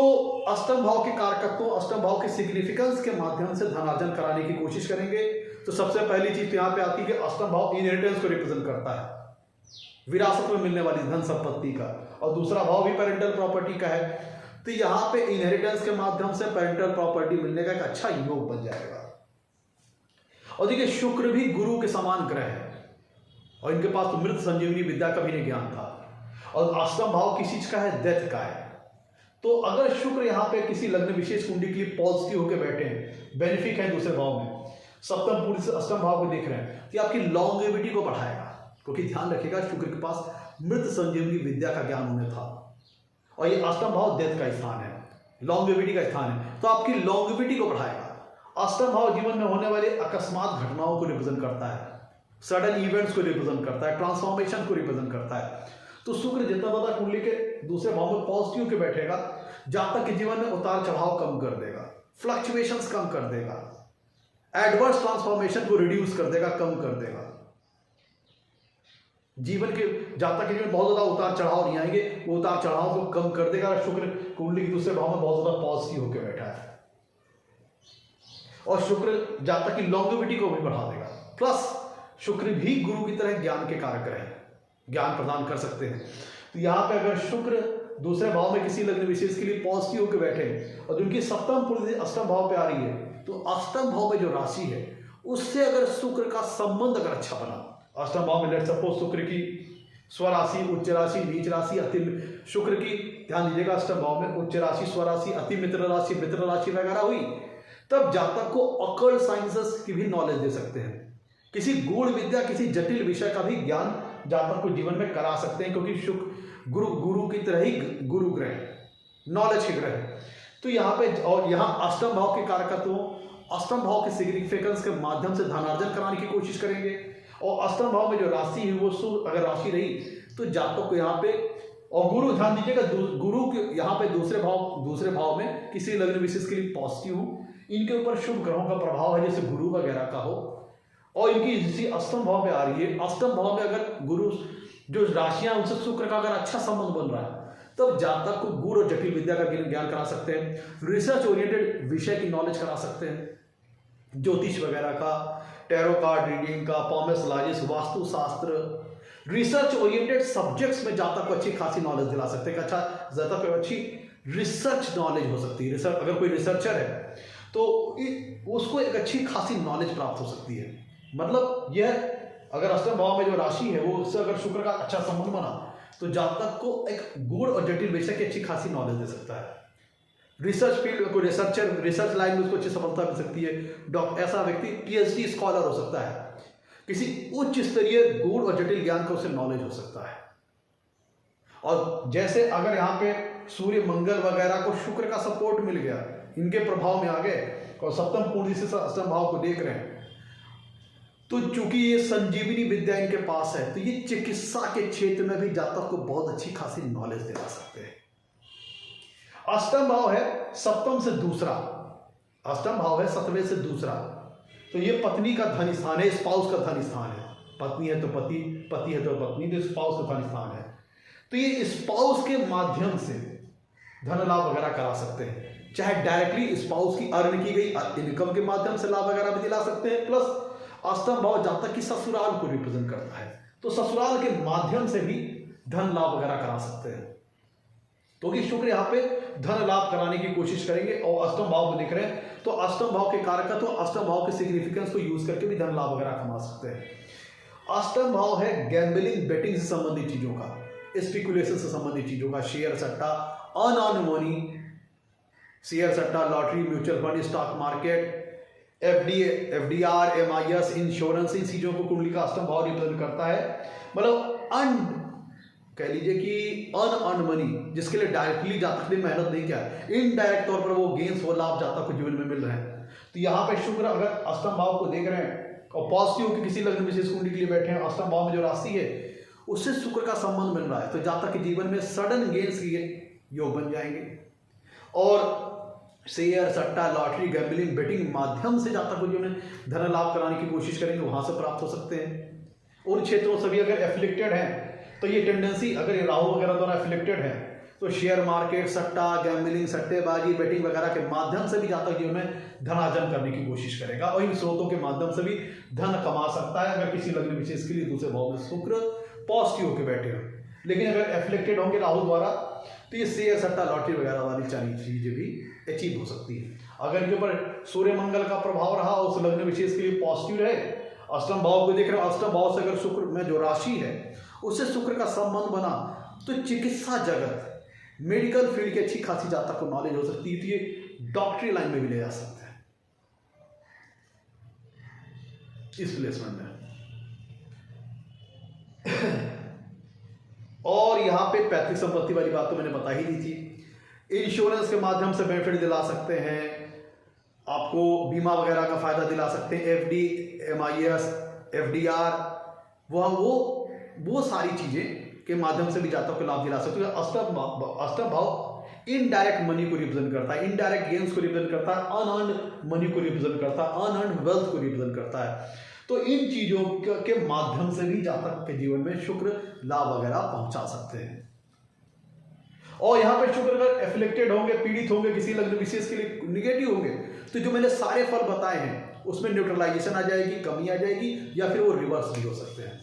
अष्टम भाव के कारकत्वों, अष्टम भाव के सिग्निफिकेंस के माध्यम से धनार्जन कराने की कोशिश करेंगे। तो सबसे पहली चीज यहाँ पे आती है कि अष्टम भाव इनहेरिटेंस को रिप्रेजेंट करता है, विरासत में मिलने वाली धन संपत्ति का, और दूसरा भाव भी पेरेंटल प्रॉपर्टी का है। तो यहाँ पे इनहेरिटेंस के माध्यम से पेरेंटल प्रॉपर्टी मिलने का एक अच्छा योग बन जाएगा। और देखिए शुक्र भी गुरु के समान ग्रह है, और इनके पास तो मृत संजीवनी विद्या का भी ज्ञान था, और अष्टम भाव किस चीज का है? डेथ का है। तो अगर शुक्र यहाँ पे किसी लग्न विशेष कुंडली के लिए पॉजिटिव होकर बैठे हैं, बेनिफिक है दूसरे भाव में, सप्तम पूर्णिसी से अष्टम भाव को देख रहे हैं, तो आपकी लॉन्गेविटी को बढ़ाएगा। क्योंकि ध्यान रखिएगा शुक्र के पास मृत संजीवनी विद्या का ज्ञान उन्हें था, और ये अष्टम भाव डेथ का स्थान है, लॉन्गेविटी का स्थान है, तो आपकी लॉन्गेविटी को बढ़ाएगा। अष्टम भाव जीवन में होने वाले अकस्मात घटनाओं को रिप्रेजेंट करता है, सडन इवेंट्स को रिप्रेजेंट करता है, ट्रांसफॉर्मेशन को रिप्रेजेंट करता है। तो शुक्र जितना ज्यादा कुंडली के दूसरे भाव में पॉजिटिव के बैठेगा, जातक के जीवन में उतार चढ़ाव कम कर देगा, फ्लक्चुएशंस कम कर देगा, एडवर्स ट्रांसफॉर्मेशन को रिड्यूस कर देगा, कम कर देगा। जीवन के जातक के जीवन बहुत ज्यादा उतार चढ़ाव नहीं आएंगे, वो उतार चढ़ाव को कम कर देगा। शुक्र कुंडली के दूसरे भाव में बहुत ज्यादा पॉजिटिव होकर बैठा है, और शुक्र जातक की लॉन्गेविटी को भी बढ़ा देगा। प्लस शुक्र भी गुरु की तरह ज्ञान के कारक है, ज्ञान प्रदान कर सकते हैं। तो यहाँ पे अगर शुक्र दूसरे भाव में किसी लग्न विशेष के लिए पॉजिटिव होकर बैठे और जिनकी सप्तम पूर्णिसी अष्टम भाव पे आ रही है, तो अष्टम भाव में जो राशि है उससे अगर शुक्र का संबंध अगर अच्छा बना, अष्टम भाव में लेट सपोज शुक्र की स्वराशि, उच्च राशि, नीच राशि, अति, शुक्र की ध्यान दीजिएगा अष्टम भाव में उच्च राशि, स्वराशि, अति मित्र राशि, मित्र राशि वगैरह हुई, तब जातक को ऑकल्ट साइंसेस की भी नॉलेज दे सकते हैं, किसी गूढ़ विद्या, किसी जटिल विषय का भी ज्ञान जातक को जीवन में करा सकते हैं, क्योंकि शुक्र गुरु की तरह ही गुरु ग्रह, नॉलेज के ग्रह है। तो यहाँ पे और यहाँ अष्टम भाव के कारकत्वों, अष्टम भाव के सिग्निफिकेंस के माध्यम से धनार्जन कराने की कोशिश करेंगे, और अष्टम भाव में जो राशि है वो अगर राशि रही तो जातक को यहाँ पे, और गुरु ध्यान दीजिएगा गुरु के यहाँ पे दूसरे भाव में किसी लग्न विशेष के लिए पॉजिटिव हो, इनके ऊपर शुभ ग्रहों का प्रभाव है, जैसे गुरु वगैरह का हो, और इनकी जिसी अष्टम भाव में आ रही है, अष्टम भाव में अगर गुरु जो राशियां उनसे शुक्र का अगर अच्छा संबंध बन रहा है, तब जातक को गूढ़ और जटिल विद्या का ज्ञान करा सकते हैं, रिसर्च ओरिएंटेड विषय की नॉलेज करा सकते हैं, ज्योतिष वगैरह का, टैरो कार्ड रीडिंग का, पॉमेसोलॉजी, वास्तु शास्त्र, रिसर्च ओरिएंटेड सब्जेक्ट्स में जातक को अच्छी खासी नॉलेज दिला सकते हैं। अच्छा जातक को अच्छी रिसर्च नॉलेज हो सकती है, रिसर्च अगर कोई रिसर्चर है तो उसको एक अच्छी खासी नॉलेज प्राप्त हो सकती है। मतलब यह अगर अष्टम भाव में जो राशि है वो उससे अगर शुक्र का अच्छा संबंध बना तो जातक को एक गूढ़ और जटिल विषय की अच्छी खासी नॉलेज दे सकता है। रिसर्च फील्ड को रिसर्च लाइन में उसको अच्छी सफलता मिल सकती है। ऐसा व्यक्ति पीएचडी स्कॉलर हो सकता है, किसी उच्च स्तरीय गूढ़ और जटिल ज्ञान का उसे नॉलेज हो सकता है। और जैसे अगर यहाँ पे सूर्य मंगल वगैरह को शुक्र का सपोर्ट मिल गया, इनके प्रभाव में आ गए और सप्तम पूर्णिसी से अष्टम भाव को देख रहे हैं, तो चूंकि ये संजीवनी विद्या इनके पास है, तो ये चिकित्सा के क्षेत्र में भी जातक को बहुत अच्छी खासी नॉलेज दिला सकते हैं। अष्टम भाव है सप्तम से दूसरा, अष्टम भाव है 7वें से दूसरा, तो ये पत्नी का धन स्थान है, स्पाउस का धन स्थान है। पत्नी है तो पति, पति है तो पत्नी, तो स्पाउस का धन स्थान है। तो ये स्पाउस के माध्यम से धन लाभ वगैरह करा सकते हैं, चाहे डायरेक्टली स्पाउस की अर्न की गई इनकम के माध्यम से लाभ वगैरह भी दिला सकते हैं। प्लस अष्टम भाव जातक की ससुराल को रिप्रेजेंट करता है, तो ससुराल के माध्यम से भी धन लाभ वगैरह करा सकते हैं। क्योंकि शुक्र यहाँ पे धन लाभ कराने की कोशिश करेंगे। और अष्टम भाव में दिख रहे हैं तो अष्टम भाव के कारक तो अष्टम भाव के सिग्निफिकेंस को यूज करके भी धन लाभ वगैरह कमा सकते हैं। अष्टम भाव है गैम्बलिंग, बेटिंग से संबंधित चीजों का, स्पेकुलेशन से संबंधित चीजों का, शेयर सट्टा, अनअर्न मनी, शेयर सट्टा, lottery, mutual fund, stock market, FDR, MIS, insurance, इन चीजों को कुंडली का अष्टम भाव रिप्रेजेंट करता है। मतलब कह लीजिए कि अनअर्न मनी, जिसके लिए डायरेक्टली जातक ने मेहनत नहीं किया, इनडायरेक्ट तौर पर वो गेन्स, वो लाभ जातक को जीवन में मिल रहे हैं। तो यहाँ पे शुक्र अगर अष्टम भाव को देख रहे हैं और पॉजिटिव की किसी लग्न विशेष कुंडली के लिए बैठे हैं, अष्टम भाव में जो राशि है उससे शुक्र का संबंध मिल रहा है, तो जातक के जीवन में सडन गेन्स के योग बन जाएंगे। और शेयर सट्टा, लॉटरी, गैम्बलिंग, बेटिंग माध्यम से जातक को जीवन में धन लाभ कराने की कोशिश करेंगे, वहां से प्राप्त हो सकते हैं। उन क्षेत्रों से भी अगर एफिलिक्टेड हैं तो ये टेंडेंसी, अगर ये राहु वगैरह द्वारा एफिलिक्टेड है तो शेयर मार्केट, सट्टा, गैम्बलिंग, सट्टेबाजी, बेटिंग वगैरह के माध्यम से भी जातक जीवन में धनार्जन करने की कोशिश करेगा और इन स्रोतों के माध्यम से भी धन कमा सकता है अगर किसी लग्न विशेष के लिए दूसरे भाव में शुक्र पॉजिटिव होकर बैठे हो। लेकिन अगर एफिलिक्टेड होंगे राहु द्वारा तो ये शेयर सट्टा, लॉटरी वगैरह वाली सारी चीजें भी अचीव हो सकती है। अगर इनके ऊपर सूर्य मंगल का प्रभाव रहा, उस लग्न विशेष के लिए पॉजिटिव रहे, अष्टम भाव को देख रहे हो, अष्टम भाव से अगर शुक्र में जो राशि है उससे शुक्र का संबंध बना तो चिकित्सा जगत, मेडिकल फील्ड की अच्छी खासी जातक को नॉलेज हो सकती है, तो ये डॉक्टरी लाइन में भी ले जा सकते हैं इस प्लेसमेंट में। और यहां पे पैतृक संपत्ति वाली बात तो मैंने बता ही दी थी। इंश्योरेंस के माध्यम से बेनिफिट दिला सकते हैं, आपको बीमा वगैरह का फायदा दिला सकते हैं, एफडी, एमआईएस, एफडीआर, वो सारी चीजें के माध्यम से भी जातक को लाभ दिला सकते हैं। अष्टम भाव इनडायरेक्ट मनी को रिप्रेजेंट करता है, इनडायरेक्ट गेन्स को रिप्रेजेंट करता है, अनअर्न्ड मनी को रिप्रेजेंट करता है, अनअर्न्ड वेल्थ को रिप्रेजेंट करता है। तो इन चीजों के माध्यम से भी जातक के जीवन में शुक्र लाभ वगैरह पहुंचा सकते हैं। और यहाँ पे शुक्र अगर एफिलिक्टेड होंगे, पीड़ित होंगे, किसी लग्न विशेष के लिए निगेटिव होंगे, तो जो मैंने सारे फल बताए हैं उसमें न्यूट्रलाइजेशन आ जाएगी, कमी आ जाएगी, या फिर वो रिवर्स भी हो सकते हैं।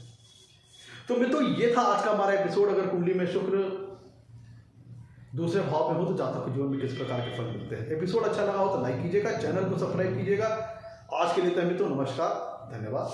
तो मित्रों ये था आज का हमारा एपिसोड। अगर कुंडली में शुक्र दूसरे भाव में हो तो जातक के जीवन में किस प्रकार के फल मिलते हैं। एपिसोड अच्छा लगा हो तो लाइक कीजिएगा, चैनल को सब्सक्राइब कीजिएगा। आज के लिए तो मित्रों नमस्कार, धन्यवाद।